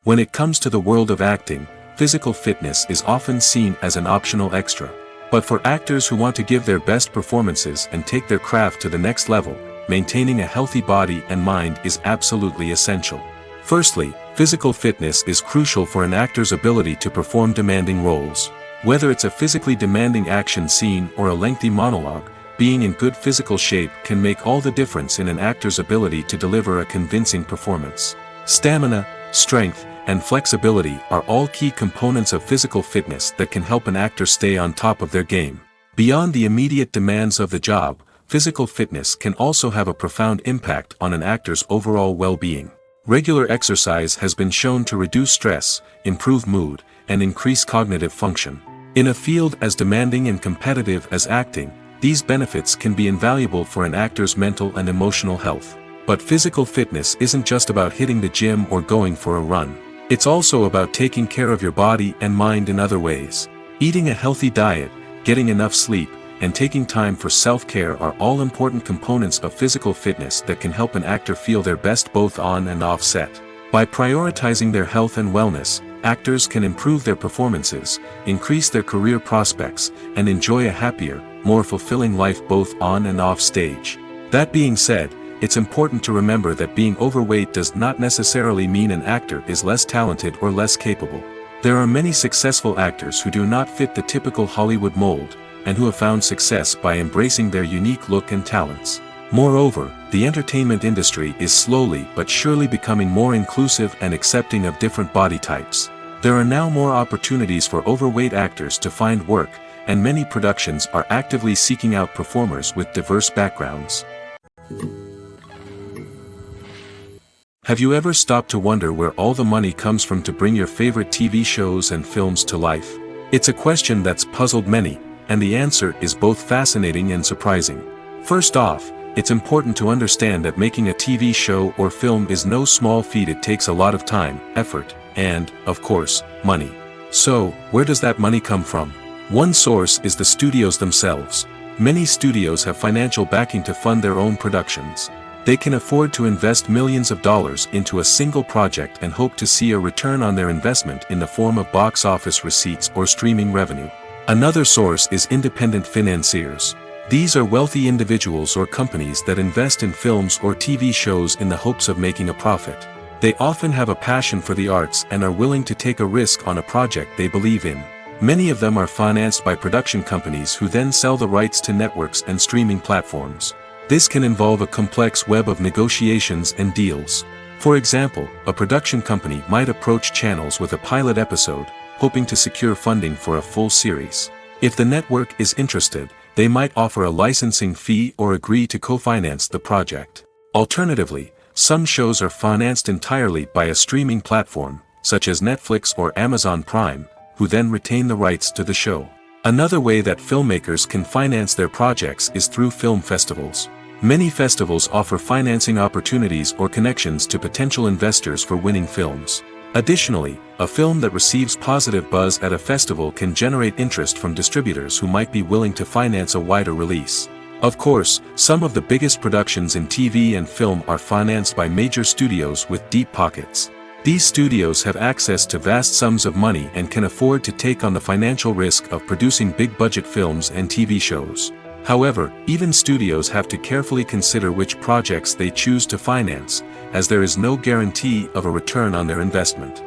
When it comes to the world of acting, physical fitness is often seen as an optional extra. But for actors who want to give their best performances and take their craft to the next level, maintaining a healthy body and mind is absolutely essential. Firstly, physical fitness is crucial for an actor's ability to perform demanding roles. Whether it's a physically demanding action scene or a lengthy monologue, being in good physical shape can make all the difference in an actor's ability to deliver a convincing performance. Stamina, strength, and flexibility are all key components of physical fitness that can help an actor stay on top of their game. Beyond the immediate demands of the job, physical fitness can also have a profound impact on an actor's overall well-being. Regular exercise has been shown to reduce stress, improve mood, and increase cognitive function. In a field as demanding and competitive as acting, these benefits can be invaluable for an actor's mental and emotional health. But physical fitness isn't just about hitting the gym or going for a run. It's also about taking care of your body and mind in other ways. Eating a healthy diet, getting enough sleep, and taking time for self-care are all important components of physical fitness that can help an actor feel their best both on and off set. By prioritizing their health and wellness, actors can improve their performances, increase their career prospects, and enjoy a happier, more fulfilling life both on and off stage. That being said, it's important to remember that being overweight does not necessarily mean an actor is less talented or less capable. There are many successful actors who do not fit the typical Hollywood mold, and who have found success by embracing their unique look and talents. Moreover, the entertainment industry is slowly but surely becoming more inclusive and accepting of different body types. There are now more opportunities for overweight actors to find work, and many productions are actively seeking out performers with diverse backgrounds. Have you ever stopped to wonder where all the money comes from to bring your favorite TV shows and films to life? It's a question that's puzzled many, and the answer is both fascinating and surprising. First off, it's important to understand that making a TV show or film is no small feat. It takes a lot of time, effort, and, of course, money. So, where does that money come from? One source is the studios themselves. Many studios have financial backing to fund their own productions. They can afford to invest millions of dollars into a single project and hope to see a return on their investment in the form of box office receipts or streaming revenue. Another source is independent financiers. These are wealthy individuals or companies that invest in films or TV shows in the hopes of making a profit. They often have a passion for the arts and are willing to take a risk on a project they believe in. Many of them are financed by production companies who then sell the rights to networks and streaming platforms. This can involve a complex web of negotiations and deals. For example, a production company might approach channels with a pilot episode, hoping to secure funding for a full series. If the network is interested, they might offer a licensing fee or agree to co-finance the project. Alternatively, some shows are financed entirely by a streaming platform, such as Netflix or Amazon Prime, who then retain the rights to the show. Another way that filmmakers can finance their projects is through film festivals. Many festivals offer financing opportunities or connections to potential investors for winning films. Additionally, a film that receives positive buzz at a festival can generate interest from distributors who might be willing to finance a wider release. Of course, some of the biggest productions in TV and film are financed by major studios with deep pockets. These studios have access to vast sums of money and can afford to take on the financial risk of producing big-budget films and TV shows. However, even studios have to carefully consider which projects they choose to finance, as there is no guarantee of a return on their investment.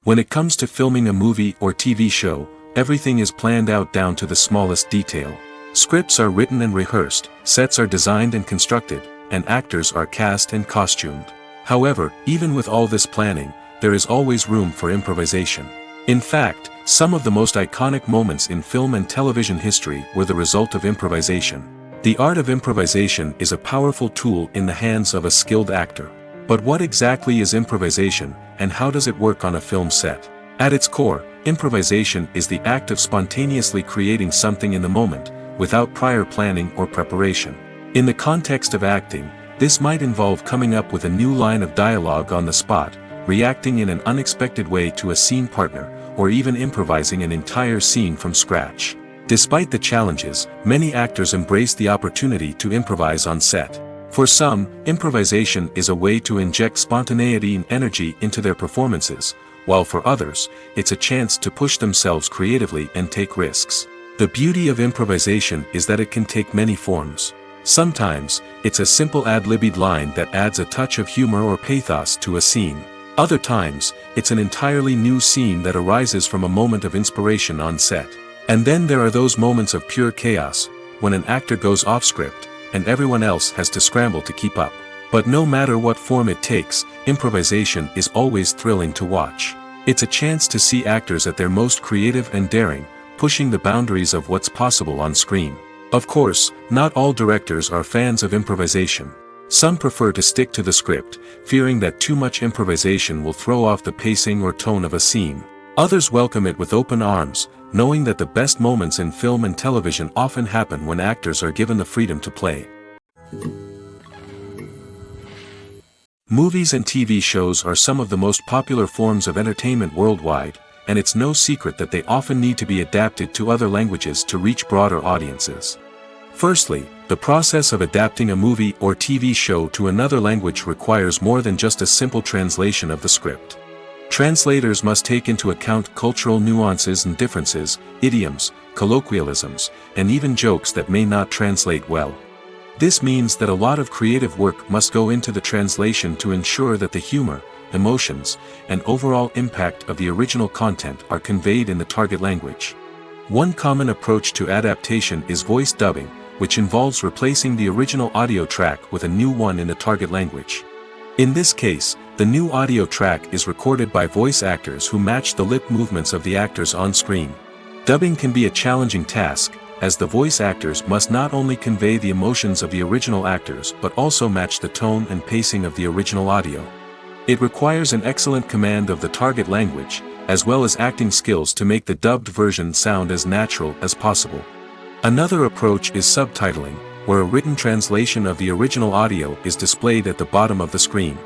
When it comes to filming a movie or TV show, everything is planned out down to the smallest detail. Scripts are written and rehearsed, sets are designed and constructed, and actors are cast and costumed. However, even with all this planning, there is always room for improvisation. In fact, some of the most iconic moments in film and television history were the result of improvisation. The art of improvisation is a powerful tool in the hands of a skilled actor. But what exactly is improvisation, and how does it work on a film set? At its core, improvisation is the act of spontaneously creating something in the moment, without prior planning or preparation. In the context of acting, this might involve coming up with a new line of dialogue on the spot, reacting in an unexpected way to a scene partner, or even improvising an entire scene from scratch. Despite the challenges, many actors embrace the opportunity to improvise on set. For some, improvisation is a way to inject spontaneity and energy into their performances, while for others, it's a chance to push themselves creatively and take risks. The beauty of improvisation is that it can take many forms. Sometimes, it's a simple ad-libbed line that adds a touch of humor or pathos to a scene. Other times, it's an entirely new scene that arises from a moment of inspiration on set. And then there are those moments of pure chaos, when an actor goes off script, and everyone else has to scramble to keep up. But no matter what form it takes, improvisation is always thrilling to watch. It's a chance to see actors at their most creative and daring, pushing the boundaries of what's possible on screen. Of course, not all directors are fans of improvisation. Some prefer to stick to the script, fearing that too much improvisation will throw off the pacing or tone of a scene. Others welcome it with open arms, knowing that the best moments in film and television often happen when actors are given the freedom to play. Movies and TV shows are some of the most popular forms of entertainment worldwide, and it's no secret that they often need to be adapted to other languages to reach broader audiences. Firstly, the process of adapting a movie or TV show to another language requires more than just a simple translation of the script. Translators must take into account cultural nuances and differences, idioms, colloquialisms, and even jokes that may not translate well. This means that a lot of creative work must go into the translation to ensure that the humor, emotions, and overall impact of the original content are conveyed in the target language. One common approach to adaptation is voice dubbing, which involves replacing the original audio track with a new one in the target language. In this case, the new audio track is recorded by voice actors who match the lip movements of the actors on screen. Dubbing can be a challenging task, as the voice actors must not only convey the emotions of the original actors but also match the tone and pacing of the original audio. It requires an excellent command of the target language, as well as acting skills to make the dubbed version sound as natural as possible. Another approach is subtitling, where a written translation of the original audio is displayed at the bottom of the screen.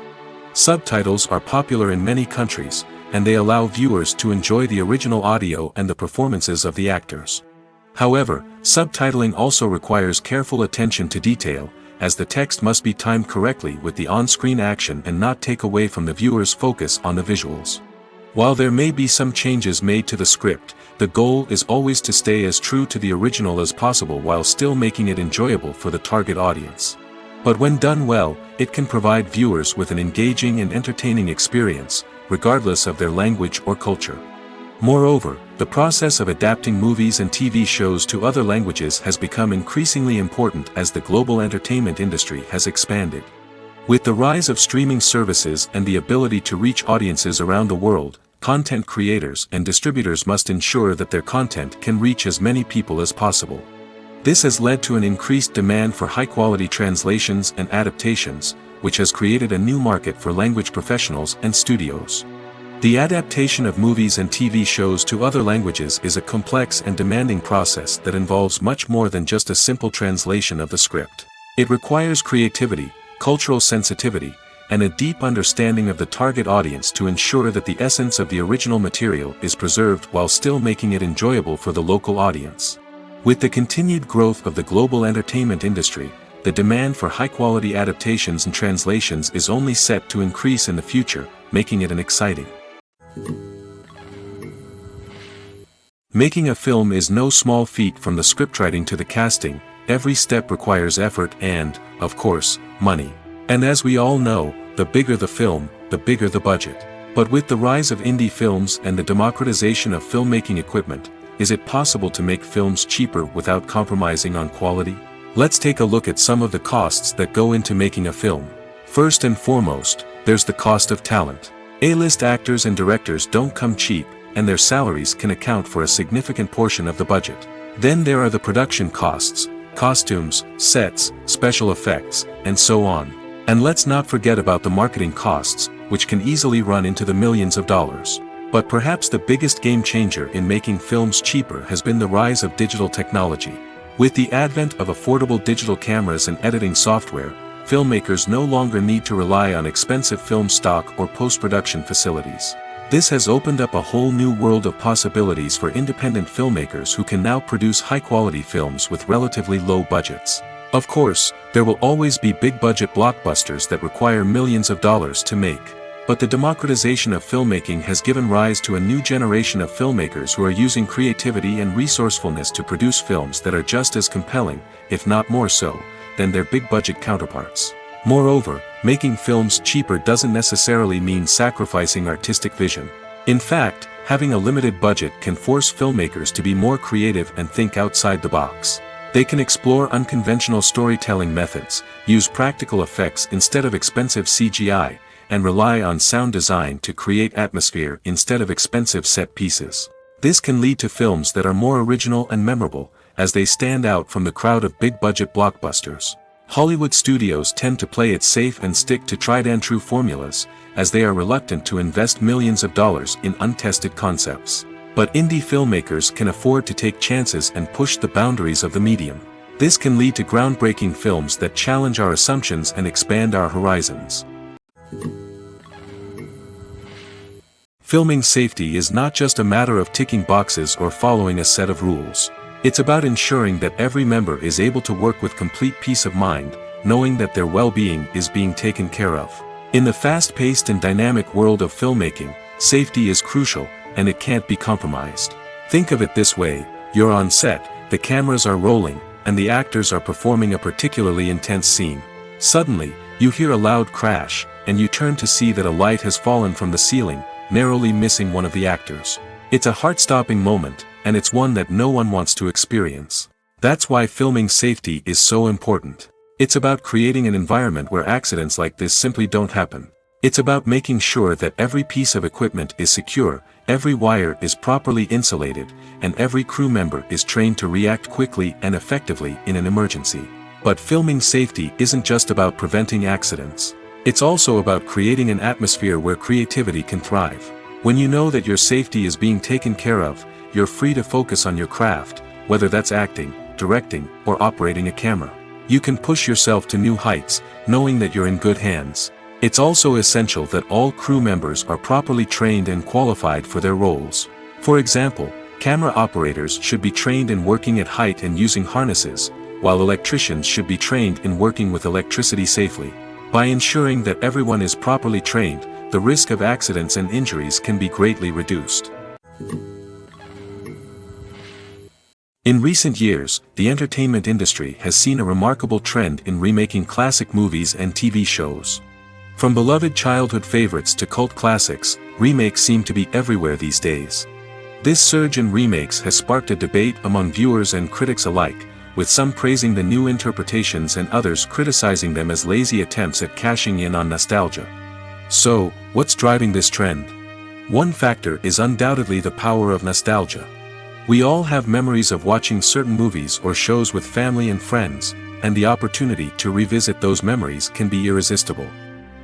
Subtitles are popular in many countries, and they allow viewers to enjoy the original audio and the performances of the actors. However, subtitling also requires careful attention to detail, as the text must be timed correctly with the on-screen action and not take away from the viewer's focus on the visuals. While there may be some changes made to the script, the goal is always to stay as true to the original as possible while still making it enjoyable for the target audience. But when done well, it can provide viewers with an engaging and entertaining experience, regardless of their language or culture. Moreover, the process of adapting movies and TV shows to other languages has become increasingly important as the global entertainment industry has expanded. With the rise of streaming services and the ability to reach audiences around the world, content creators and distributors must ensure that their content can reach as many people as possible. This has led to an increased demand for high-quality translations and adaptations, which has created a new market for language professionals and studios. The adaptation of movies and TV shows to other languages is a complex and demanding process that involves much more than just a simple translation of the script. It requires creativity, cultural sensitivity, and a deep understanding of the target audience to ensure that the essence of the original material is preserved while still making it enjoyable for the local audience. With the continued growth of the global entertainment industry, the demand for high-quality adaptations and translations is only set to increase in the future, making it an exciting. Making a film is no small feat. From the scriptwriting to the casting, every step requires effort and, of course, money. And as we all know, the bigger the film, the bigger the budget. But with the rise of indie films and the democratization of filmmaking equipment, is it possible to make films cheaper without compromising on quality? Let's take a look at some of the costs that go into making a film. First and foremost, there's the cost of talent. A-list actors and directors don't come cheap, and their salaries can account for a significant portion of the budget. Then there are the production costs, costumes, sets, special effects, and so on. And let's not forget about the marketing costs, which can easily run into the millions of dollars. But perhaps the biggest game changer in making films cheaper has been the rise of digital technology. With the advent of affordable digital cameras and editing software, filmmakers no longer need to rely on expensive film stock or post-production facilities. This has opened up a whole new world of possibilities for independent filmmakers who can now produce high-quality films with relatively low budgets. Of course, there will always be big-budget blockbusters that require millions of dollars to make. But the democratization of filmmaking has given rise to a new generation of filmmakers who are using creativity and resourcefulness to produce films that are just as compelling, if not more so, than their big-budget counterparts. Moreover, making films cheaper doesn't necessarily mean sacrificing artistic vision. In fact, having a limited budget can force filmmakers to be more creative and think outside the box. They can explore unconventional storytelling methods, use practical effects instead of expensive CGI, and rely on sound design to create atmosphere instead of expensive set pieces. This can lead to films that are more original and memorable, as they stand out from the crowd of big-budget blockbusters. Hollywood studios tend to play it safe and stick to tried-and-true formulas, as they are reluctant to invest millions of dollars in untested concepts. But indie filmmakers can afford to take chances and push the boundaries of the medium. This can lead to groundbreaking films that challenge our assumptions and expand our horizons. Filming safety is not just a matter of ticking boxes or following a set of rules. It's about ensuring that every member is able to work with complete peace of mind, knowing that their well-being is being taken care of. In the fast-paced and dynamic world of filmmaking, safety is crucial, and it can't be compromised. Think of it this way: you're on set, the cameras are rolling, and the actors are performing a particularly intense scene. Suddenly, you hear a loud crash, and you turn to see that a light has fallen from the ceiling, narrowly missing one of the actors. It's a heart-stopping moment, and it's one that no one wants to experience. That's why filming safety is so important. It's about creating an environment where accidents like this simply don't happen. It's about making sure that every piece of equipment is secure, every wire is properly insulated, and every crew member is trained to react quickly and effectively in an emergency. But filming safety isn't just about preventing accidents. It's also about creating an atmosphere where creativity can thrive. When you know that your safety is being taken care of, you're free to focus on your craft, whether that's acting, directing, or operating a camera. You can push yourself to new heights, knowing that you're in good hands. It's also essential that all crew members are properly trained and qualified for their roles. For example, camera operators should be trained in working at height and using harnesses, while electricians should be trained in working with electricity safely. By ensuring that everyone is properly trained, the risk of accidents and injuries can be greatly reduced. In recent years, the entertainment industry has seen a remarkable trend in remaking classic movies and TV shows. From beloved childhood favorites to cult classics, remakes seem to be everywhere these days. This surge in remakes has sparked a debate among viewers and critics alike, with some praising the new interpretations and others criticizing them as lazy attempts at cashing in on nostalgia. So, what's driving this trend? One factor is undoubtedly the power of nostalgia. We all have memories of watching certain movies or shows with family and friends, and the opportunity to revisit those memories can be irresistible.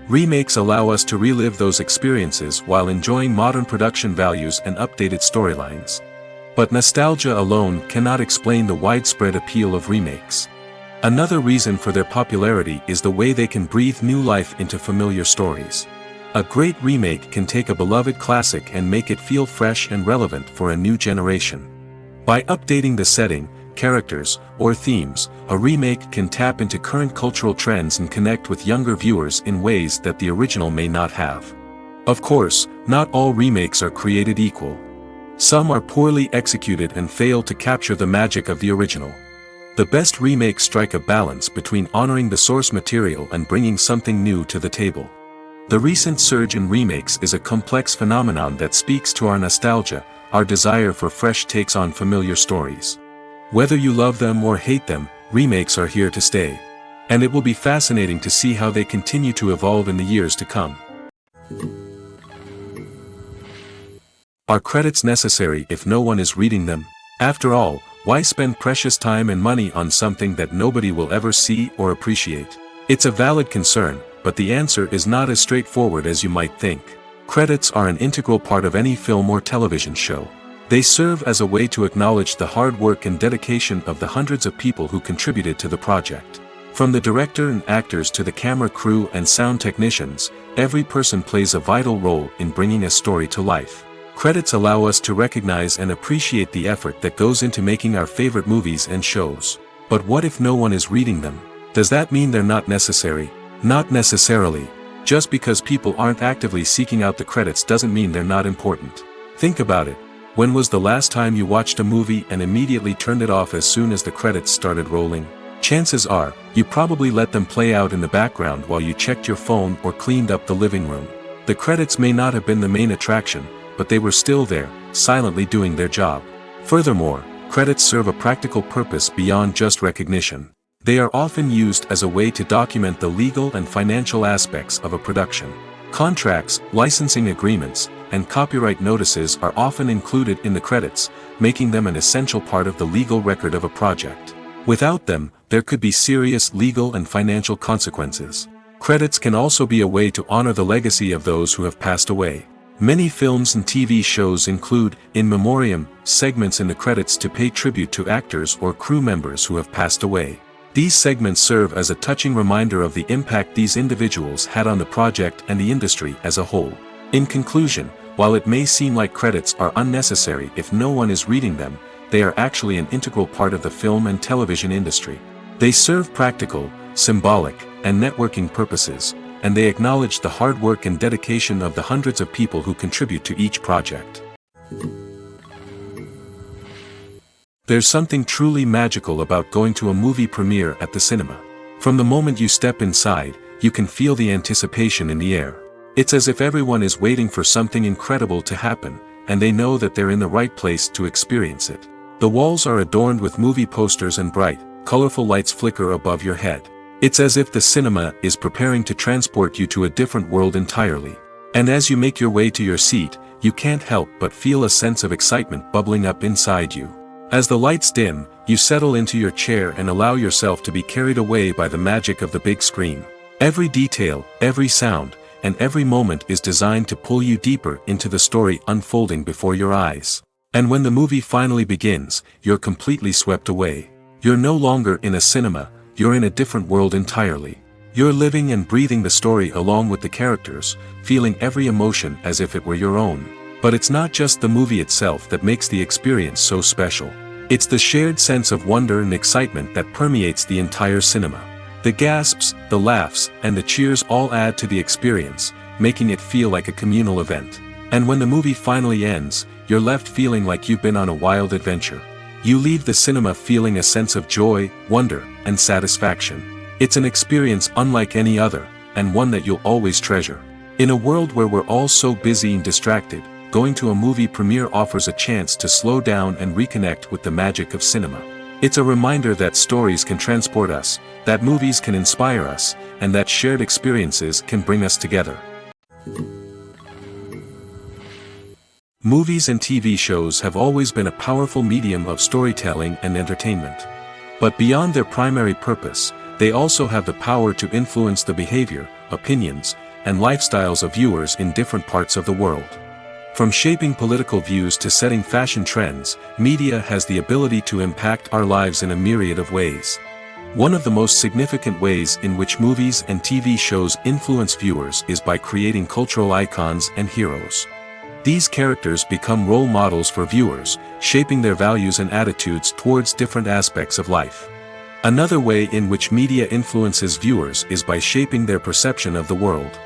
Remakes allow us to relive those experiences while enjoying modern production values and updated storylines. But nostalgia alone cannot explain the widespread appeal of remakes. Another reason for their popularity is the way they can breathe new life into familiar stories. A great remake can take a beloved classic and make it feel fresh and relevant for a new generation. By updating the setting, characters, or themes, a remake can tap into current cultural trends and connect with younger viewers in ways that the original may not have. Of course, not all remakes are created equal. Some are poorly executed and fail to capture the magic of the original. The best remakes strike a balance between honoring the source material and bringing something new to the table. The recent surge in remakes is a complex phenomenon that speaks to our nostalgia, our desire for fresh takes on familiar stories. Whether you love them or hate them, remakes are here to stay. And it will be fascinating to see how they continue to evolve in the years to come. Are credits necessary if no one is reading them? After all, why spend precious time and money on something that nobody will ever see or appreciate? It's a valid concern, but the answer is not as straightforward as you might think. Credits are an integral part of any film or television show. They serve as a way to acknowledge the hard work and dedication of the hundreds of people who contributed to the project. From the director and actors to the camera crew and sound technicians, every person plays a vital role in bringing a story to life. Credits allow us to recognize and appreciate the effort that goes into making our favorite movies and shows. But what if no one is reading them? Does that mean they're not necessary? Not necessarily. Just because people aren't actively seeking out the credits doesn't mean they're not important. Think about it. When was the last time you watched a movie and immediately turned it off as soon as the credits started rolling? Chances are, you probably let them play out in the background while you checked your phone or cleaned up the living room. The credits may not have been the main attraction, but they were still there, silently doing their job. Furthermore, credits serve a practical purpose beyond just recognition. They are often used as a way to document the legal and financial aspects of a production. Contracts, licensing agreements, and copyright notices are often included in the credits, making them an essential part of the legal record of a project. Without them, there could be serious legal and financial consequences. Credits can also be a way to honor the legacy of those who have passed away. Many films and TV shows include, in memoriam, segments in the credits to pay tribute to actors or crew members who have passed away. These segments serve as a touching reminder of the impact these individuals had on the project and the industry as a whole. In conclusion, while it may seem like credits are unnecessary if no one is reading them, they are actually an integral part of the film and television industry. They serve practical, symbolic, and networking purposes, and they acknowledge the hard work and dedication of the hundreds of people who contribute to each project. There's something truly magical about going to a movie premiere at the cinema. From the moment you step inside, you can feel the anticipation in the air. It's as if everyone is waiting for something incredible to happen, and they know that they're in the right place to experience it. The walls are adorned with movie posters and bright, colorful lights flicker above your head. It's as if the cinema is preparing to transport you to a different world entirely. And as you make your way to your seat, you can't help but feel a sense of excitement bubbling up inside you. As the lights dim, you settle into your chair and allow yourself to be carried away by the magic of the big screen. Every detail, every sound, and every moment is designed to pull you deeper into the story unfolding before your eyes. And when the movie finally begins, you're completely swept away. You're no longer in a cinema, you're in a different world entirely. You're living and breathing the story along with the characters, feeling every emotion as if it were your own. But it's not just the movie itself that makes the experience so special. It's the shared sense of wonder and excitement that permeates the entire cinema. The gasps, the laughs, and the cheers all add to the experience, making it feel like a communal event. And when the movie finally ends, you're left feeling like you've been on a wild adventure. You leave the cinema feeling a sense of joy, wonder, and satisfaction. It's an experience unlike any other, and one that you'll always treasure. In a world where we're all so busy and distracted, going to a movie premiere offers a chance to slow down and reconnect with the magic of cinema. It's a reminder that stories can transport us, that movies can inspire us, and that shared experiences can bring us together. Movies and TV shows have always been a powerful medium of storytelling and entertainment. But beyond their primary purpose, they also have the power to influence the behavior, opinions, and lifestyles of viewers in different parts of the world. From shaping political views to setting fashion trends, media has the ability to impact our lives in a myriad of ways. One of the most significant ways in which movies and TV shows influence viewers is by creating cultural icons and heroes. These characters become role models for viewers, shaping their values and attitudes towards different aspects of life. Another way in which media influences viewers is by shaping their perception of the world.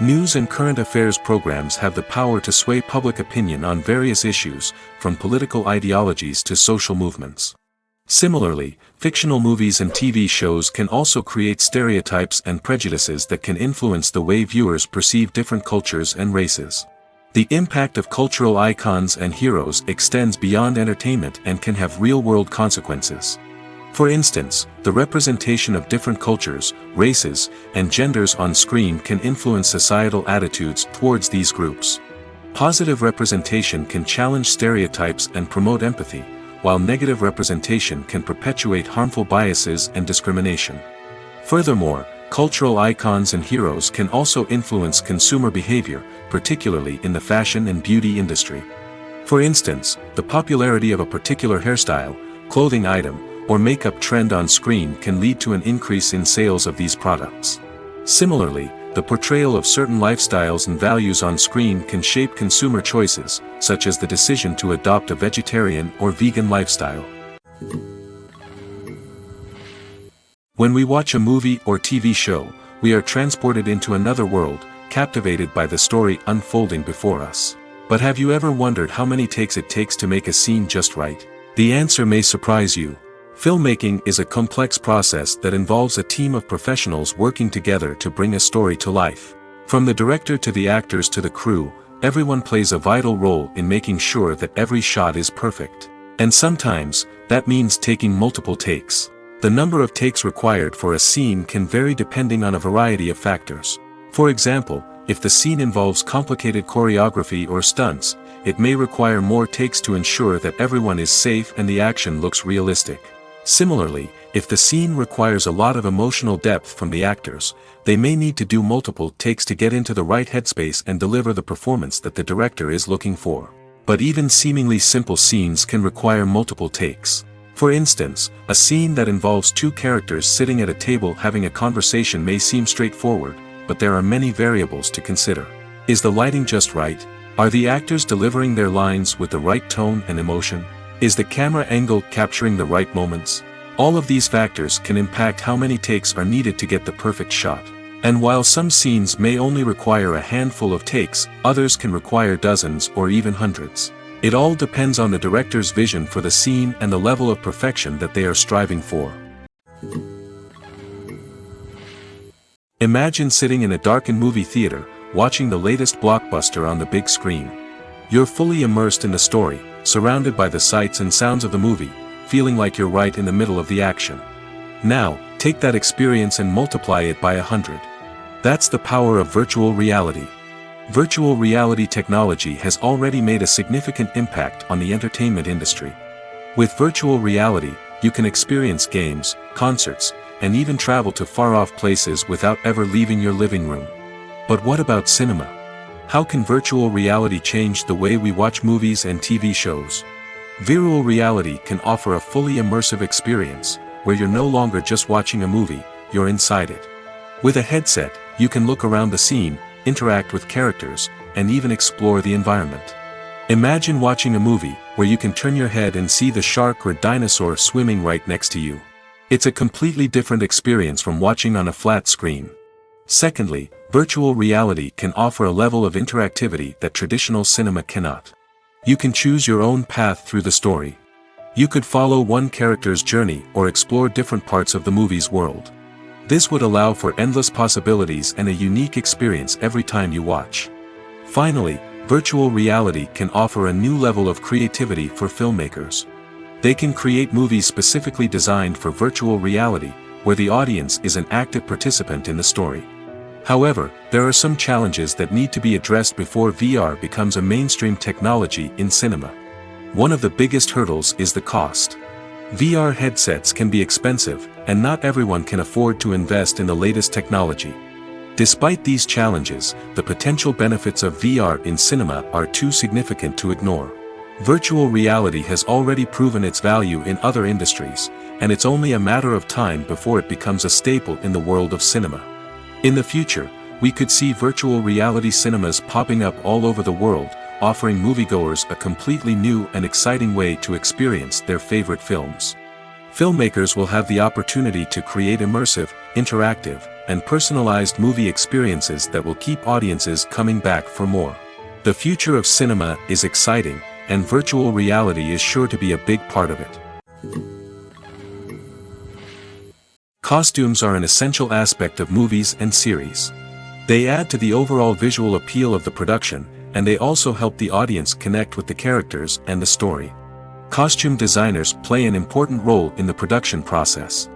News and current affairs programs have the power to sway public opinion on various issues, from political ideologies to social movements. Similarly, fictional movies and TV shows can also create stereotypes and prejudices that can influence the way viewers perceive different cultures and races. The impact of cultural icons and heroes extends beyond entertainment and can have real-world consequences. For instance, the representation of different cultures, races, and genders on screen can influence societal attitudes towards these groups. Positive representation can challenge stereotypes and promote empathy, while negative representation can perpetuate harmful biases and discrimination. Furthermore, cultural icons and heroes can also influence consumer behavior, particularly in the fashion and beauty industry. For instance, the popularity of a particular hairstyle, clothing item, or makeup trend on screen can lead to an increase in sales of these products. Similarly, the portrayal of certain lifestyles and values on screen can shape consumer choices, such as the decision to adopt a vegetarian or vegan lifestyle. When we watch a movie or TV show, we are transported into another world, captivated by the story unfolding before us. But have you ever wondered how many takes it takes to make a scene just right? The answer may surprise you. Filmmaking is a complex process that involves a team of professionals working together to bring a story to life. From the director to the actors to the crew, everyone plays a vital role in making sure that every shot is perfect. And sometimes, that means taking multiple takes. The number of takes required for a scene can vary depending on a variety of factors. For example, if the scene involves complicated choreography or stunts, it may require more takes to ensure that everyone is safe and the action looks realistic. Similarly, if the scene requires a lot of emotional depth from the actors, they may need to do multiple takes to get into the right headspace and deliver the performance that the director is looking for. But even seemingly simple scenes can require multiple takes. For instance, a scene that involves two characters sitting at a table having a conversation may seem straightforward, but there are many variables to consider. Is the lighting just right? Are the actors delivering their lines with the right tone and emotion? Is the camera angle capturing the right moments? All of these factors can impact how many takes are needed to get the perfect shot. And while some scenes may only require a handful of takes, others can require dozens or even hundreds. It all depends on the director's vision for the scene and the level of perfection that they are striving for. Imagine sitting in a darkened movie theater, watching the latest blockbuster on the big screen. You're fully immersed in the story, surrounded by the sights and sounds of the movie, feeling like you're right in the middle of the action. Now, take that experience and multiply it by 100. That's the power of virtual reality. Virtual reality technology has already made a significant impact on the entertainment industry. With virtual reality, you can experience games, concerts, and even travel to far-off places without ever leaving your living room. But what about cinema? How can virtual reality change the way we watch movies and TV shows? Virtual reality can offer a fully immersive experience, where you're no longer just watching a movie, you're inside it. With a headset, you can look around the scene, interact with characters, and even explore the environment. Imagine watching a movie, where you can turn your head and see the shark or dinosaur swimming right next to you. It's a completely different experience from watching on a flat screen. Secondly, virtual reality can offer a level of interactivity that traditional cinema cannot. You can choose your own path through the story. You could follow one character's journey or explore different parts of the movie's world. This would allow for endless possibilities and a unique experience every time you watch. Finally, virtual reality can offer a new level of creativity for filmmakers. They can create movies specifically designed for virtual reality, where the audience is an active participant in the story. However, there are some challenges that need to be addressed before VR becomes a mainstream technology in cinema. One of the biggest hurdles is the cost. VR headsets can be expensive, and not everyone can afford to invest in the latest technology. Despite these challenges, the potential benefits of VR in cinema are too significant to ignore. Virtual reality has already proven its value in other industries, and it's only a matter of time before it becomes a staple in the world of cinema. In the future, we could see virtual reality cinemas popping up all over the world, offering moviegoers a completely new and exciting way to experience their favorite films. Filmmakers will have the opportunity to create immersive, interactive, and personalized movie experiences that will keep audiences coming back for more. The future of cinema is exciting, and virtual reality is sure to be a big part of it. Costumes are an essential aspect of movies and series. They add to the overall visual appeal of the production, and they also help the audience connect with the characters and the story. Costume designers play an important role in the production process.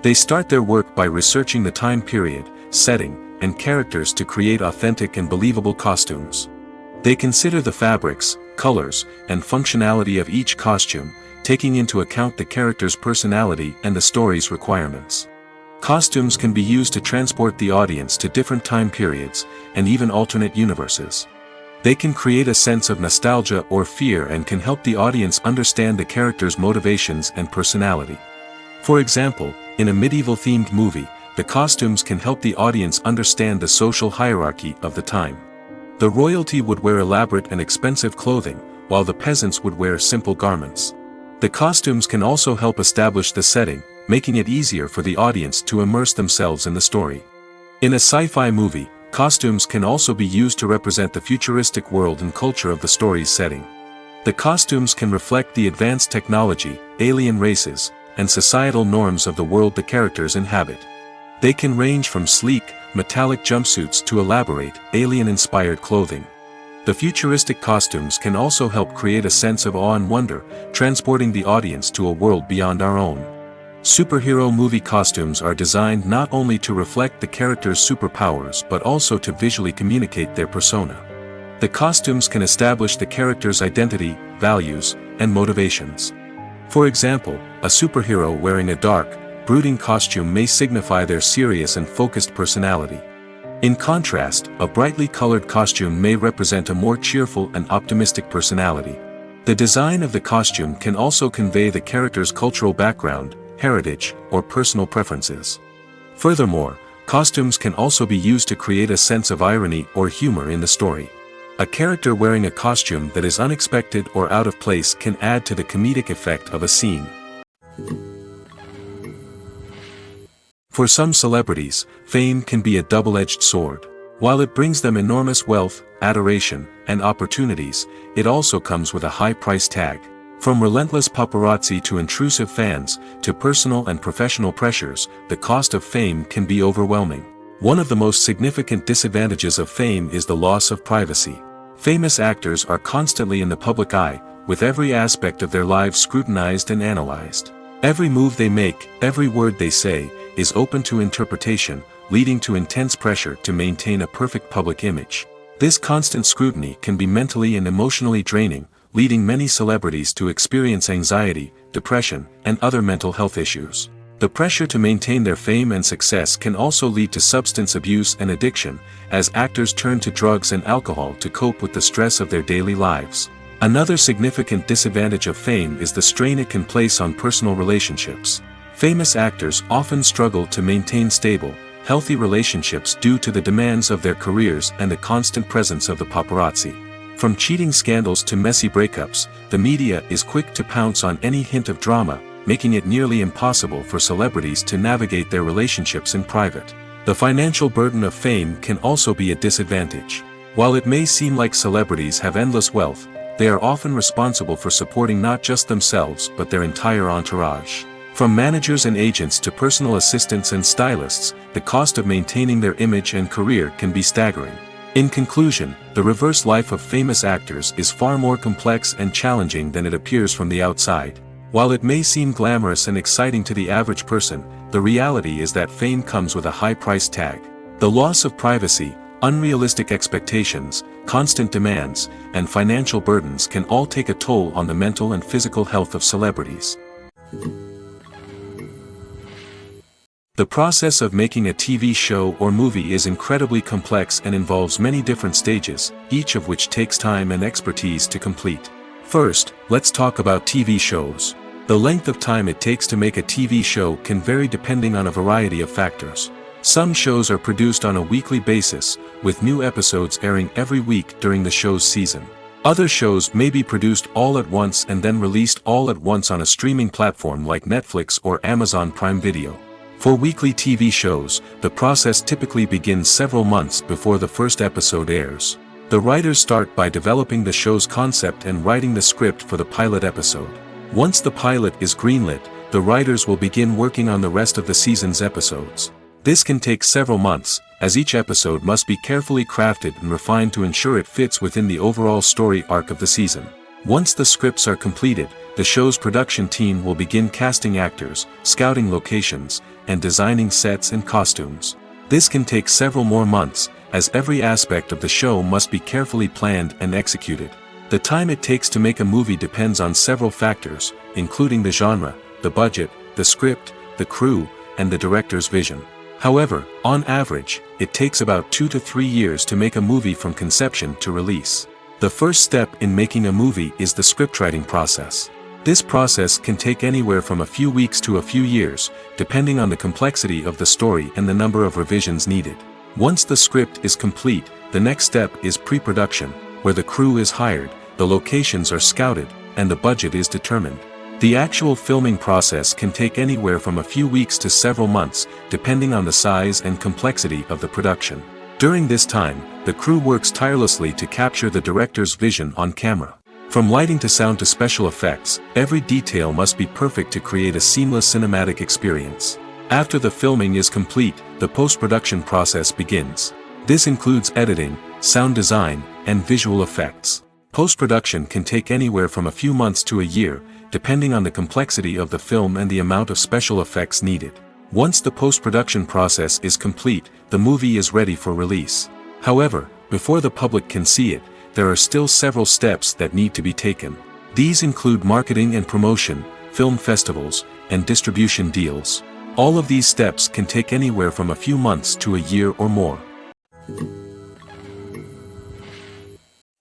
They start their work by researching the time period, setting, and characters to create authentic and believable costumes. They consider the fabrics, colors, and functionality of each costume, taking into account the character's personality and the story's requirements. Costumes can be used to transport the audience to different time periods, and even alternate universes. They can create a sense of nostalgia or fear and can help the audience understand the character's motivations and personality. For example, in a medieval-themed movie, the costumes can help the audience understand the social hierarchy of the time. The royalty would wear elaborate and expensive clothing, while the peasants would wear simple garments. The costumes can also help establish the setting, making it easier for the audience to immerse themselves in the story. In a sci-fi movie, costumes can also be used to represent the futuristic world and culture of the story's setting. The costumes can reflect the advanced technology, alien races, and societal norms of the world the characters inhabit. They can range from sleek, metallic jumpsuits to elaborate, alien-inspired clothing. The futuristic costumes can also help create a sense of awe and wonder, transporting the audience to a world beyond our own. Superhero movie costumes are designed not only to reflect the character's superpowers but also to visually communicate their persona. The costumes can establish the character's identity, values, and motivations. For example, a superhero wearing a dark, brooding costume may signify their serious and focused personality. In contrast, a brightly colored costume may represent a more cheerful and optimistic personality. The design of the costume can also convey the character's cultural background, heritage, or personal preferences. Furthermore, costumes can also be used to create a sense of irony or humor in the story. A character wearing a costume that is unexpected or out of place can add to the comedic effect of a scene. For some celebrities, fame can be a double-edged sword. While it brings them enormous wealth, adoration, and opportunities, it also comes with a high price tag. From relentless paparazzi to intrusive fans, to personal and professional pressures, the cost of fame can be overwhelming. One of the most significant disadvantages of fame is the loss of privacy. Famous actors are constantly in the public eye, with every aspect of their lives scrutinized and analyzed. Every move they make, every word they say, is open to interpretation, leading to intense pressure to maintain a perfect public image. This constant scrutiny can be mentally and emotionally draining, leading many celebrities to experience anxiety, depression, and other mental health issues. The pressure to maintain their fame and success can also lead to substance abuse and addiction, as actors turn to drugs and alcohol to cope with the stress of their daily lives. Another significant disadvantage of fame is the strain it can place on personal relationships. Famous actors often struggle to maintain stable, healthy relationships due to the demands of their careers and the constant presence of the paparazzi. From cheating scandals to messy breakups, the media is quick to pounce on any hint of drama, making it nearly impossible for celebrities to navigate their relationships in private. The financial burden of fame can also be a disadvantage. While it may seem like celebrities have endless wealth, they are often responsible for supporting not just themselves but their entire entourage. From managers and agents to personal assistants and stylists, the cost of maintaining their image and career can be staggering. In conclusion, the reverse life of famous actors is far more complex and challenging than it appears from the outside. While it may seem glamorous and exciting to the average person, the reality is that fame comes with a high price tag. The loss of privacy, unrealistic expectations, constant demands, and financial burdens can all take a toll on the mental and physical health of celebrities. The process of making a TV show or movie is incredibly complex and involves many different stages, each of which takes time and expertise to complete. First, let's talk about TV shows. The length of time it takes to make a TV show can vary depending on a variety of factors. Some shows are produced on a weekly basis, with new episodes airing every week during the show's season. Other shows may be produced all at once and then released all at once on a streaming platform like Netflix or Amazon Prime Video. For weekly TV shows, the process typically begins several months before the first episode airs. The writers start by developing the show's concept and writing the script for the pilot episode. Once the pilot is greenlit, the writers will begin working on the rest of the season's episodes. This can take several months, as each episode must be carefully crafted and refined to ensure it fits within the overall story arc of the season. Once the scripts are completed, the show's production team will begin casting actors, scouting locations, and designing sets and costumes. This can take several more months, as every aspect of the show must be carefully planned and executed. The time it takes to make a movie depends on several factors, including the genre, the budget, the script, the crew, and the director's vision. However, on average, it takes about 2 to 3 years to make a movie from conception to release. The first step in making a movie is the scriptwriting process. This process can take anywhere from a few weeks to a few years, depending on the complexity of the story and the number of revisions needed. Once the script is complete, the next step is pre-production, where the crew is hired, the locations are scouted, and the budget is determined. The actual filming process can take anywhere from a few weeks to several months, depending on the size and complexity of the production. During this time, the crew works tirelessly to capture the director's vision on camera. From lighting to sound to special effects, every detail must be perfect to create a seamless cinematic experience. After the filming is complete, the post-production process begins. This includes editing, sound design, and visual effects. Post-production can take anywhere from a few months to a year, depending on the complexity of the film and the amount of special effects needed. Once the post-production process is complete, the movie is ready for release. However, before the public can see it, there are still several steps that need to be taken. These include marketing and promotion, film festivals, and distribution deals. All of these steps can take anywhere from a few months to a year or more.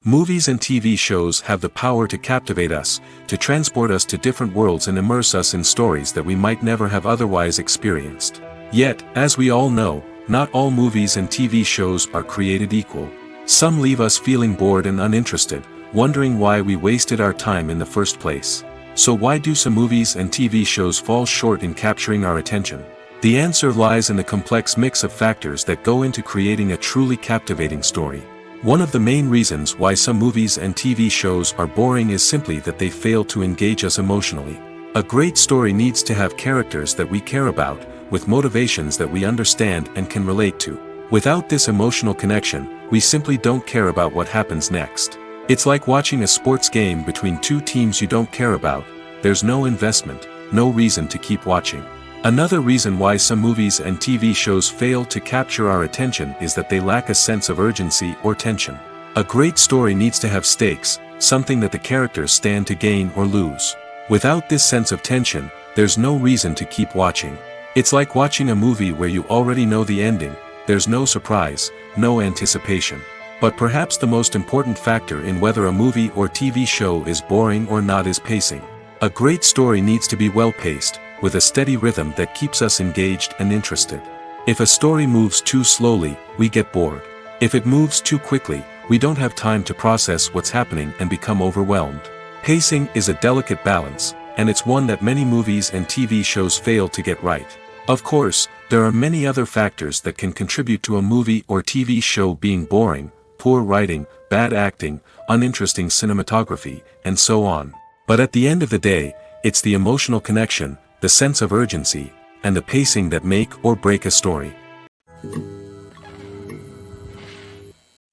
Movies and TV shows have the power to captivate us, to transport us to different worlds and immerse us in stories that we might never have otherwise experienced. Yet, as we all know, not all movies and TV shows are created equal. Some leave us feeling bored and uninterested, wondering why we wasted our time in the first place. So why do some movies and TV shows fall short in capturing our attention? The answer lies in the complex mix of factors that go into creating a truly captivating story. One of the main reasons why some movies and TV shows are boring is simply that they fail to engage us emotionally. A great story needs to have characters that we care about, with motivations that we understand and can relate to. Without this emotional connection, we simply don't care about what happens next. It's like watching a sports game between two teams you don't care about. There's no investment, no reason to keep watching. Another reason why some movies and TV shows fail to capture our attention is that they lack a sense of urgency or tension. A great story needs to have stakes, something that the characters stand to gain or lose. Without this sense of tension, there's no reason to keep watching. It's like watching a movie where you already know the ending. There's no surprise, no anticipation. But perhaps the most important factor in whether a movie or TV show is boring or not is pacing. A great story needs to be well-paced, with a steady rhythm that keeps us engaged and interested. If a story moves too slowly, we get bored. If it moves too quickly, we don't have time to process what's happening and become overwhelmed. Pacing is a delicate balance, and it's one that many movies and TV shows fail to get right. Of course, there are many other factors that can contribute to a movie or TV show being boring: poor writing, bad acting, uninteresting cinematography, and so on. But at the end of the day, it's the emotional connection, the sense of urgency, and the pacing that make or break a story.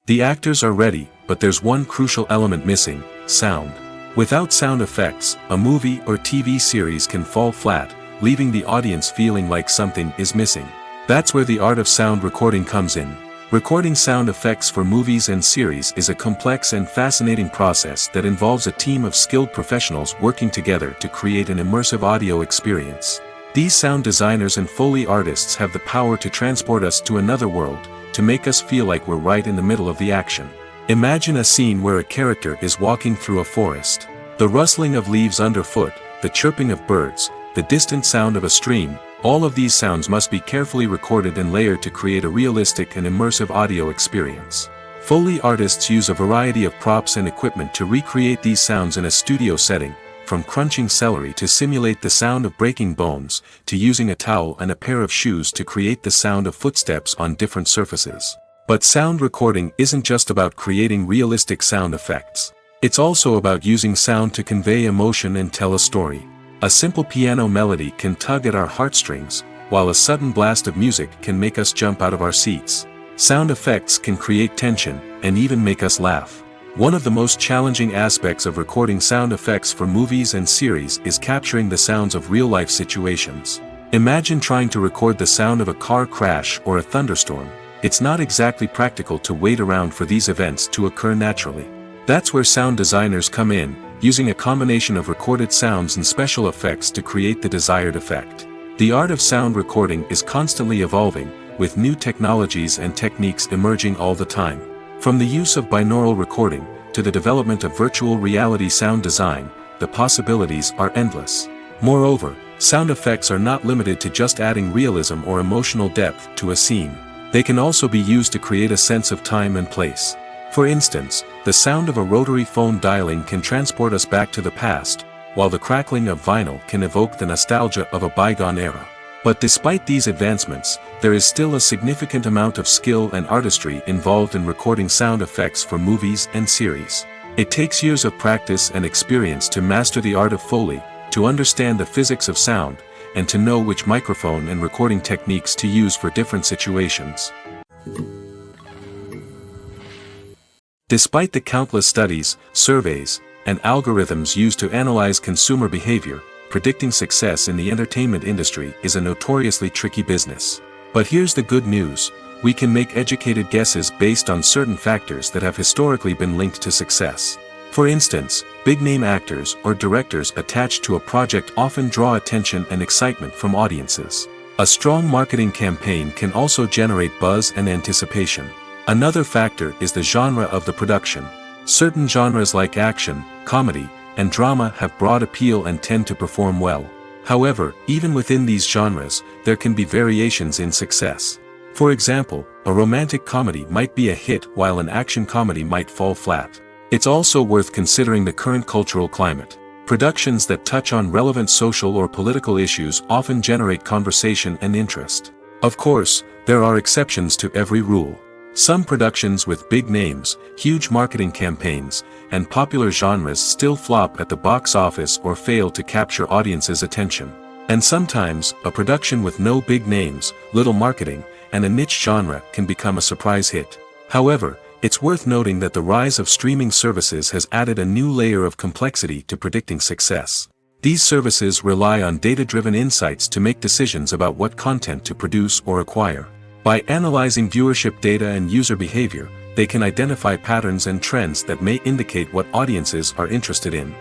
The actors are ready, but there's one crucial element missing: sound. Without sound effects, a movie or TV series can fall flat, leaving the audience feeling like something is missing. That's where the art of sound recording comes in. Recording sound effects for movies and series is a complex and fascinating process that involves a team of skilled professionals working together to create an immersive audio experience. These sound designers and Foley artists have the power to transport us to another world, to make us feel like we're right in the middle of the action. Imagine a scene where a character is walking through a forest. The rustling of leaves underfoot, the chirping of birds, the distant sound of a stream, all of these sounds must be carefully recorded and layered to create a realistic and immersive audio experience. Foley artists use a variety of props and equipment to recreate these sounds in a studio setting, from crunching celery to simulate the sound of breaking bones, to using a towel and a pair of shoes to create the sound of footsteps on different surfaces. But sound recording isn't just about creating realistic sound effects. It's also about using sound to convey emotion and tell a story. A simple piano melody can tug at our heartstrings, while a sudden blast of music can make us jump out of our seats. Sound effects can create tension, and even make us laugh. One of the most challenging aspects of recording sound effects for movies and series is capturing the sounds of real-life situations. Imagine trying to record the sound of a car crash or a thunderstorm. It's not exactly practical to wait around for these events to occur naturally. That's where sound designers come in, using a combination of recorded sounds and special effects to create the desired effect. The art of sound recording is constantly evolving, with new technologies and techniques emerging all the time. From the use of binaural recording, to the development of virtual reality sound design, the possibilities are endless. Moreover, sound effects are not limited to just adding realism or emotional depth to a scene. They can also be used to create a sense of time and place. For instance, the sound of a rotary phone dialing can transport us back to the past, while the crackling of vinyl can evoke the nostalgia of a bygone era. But despite these advancements, there is still a significant amount of skill and artistry involved in recording sound effects for movies and series. It takes years of practice and experience to master the art of Foley, to understand the physics of sound, and to know which microphone and recording techniques to use for different situations. Despite the countless studies, surveys, and algorithms used to analyze consumer behavior, predicting success in the entertainment industry is a notoriously tricky business. But here's the good news: we can make educated guesses based on certain factors that have historically been linked to success. For instance, big-name actors or directors attached to a project often draw attention and excitement from audiences. A strong marketing campaign can also generate buzz and anticipation. Another factor is the genre of the production. Certain genres like action, comedy, and drama have broad appeal and tend to perform well. However, even within these genres, there can be variations in success. For example, a romantic comedy might be a hit while an action comedy might fall flat. It's also worth considering the current cultural climate. Productions that touch on relevant social or political issues often generate conversation and interest. Of course, there are exceptions to every rule. Some productions with big names, huge marketing campaigns, and popular genres still flop at the box office or fail to capture audiences' attention. And sometimes, a production with no big names, little marketing, and a niche genre can become a surprise hit. However, it's worth noting that the rise of streaming services has added a new layer of complexity to predicting success. These services rely on data-driven insights to make decisions about what content to produce or acquire. By analyzing viewership data and user behavior, they can identify patterns and trends that may indicate what audiences are interested in.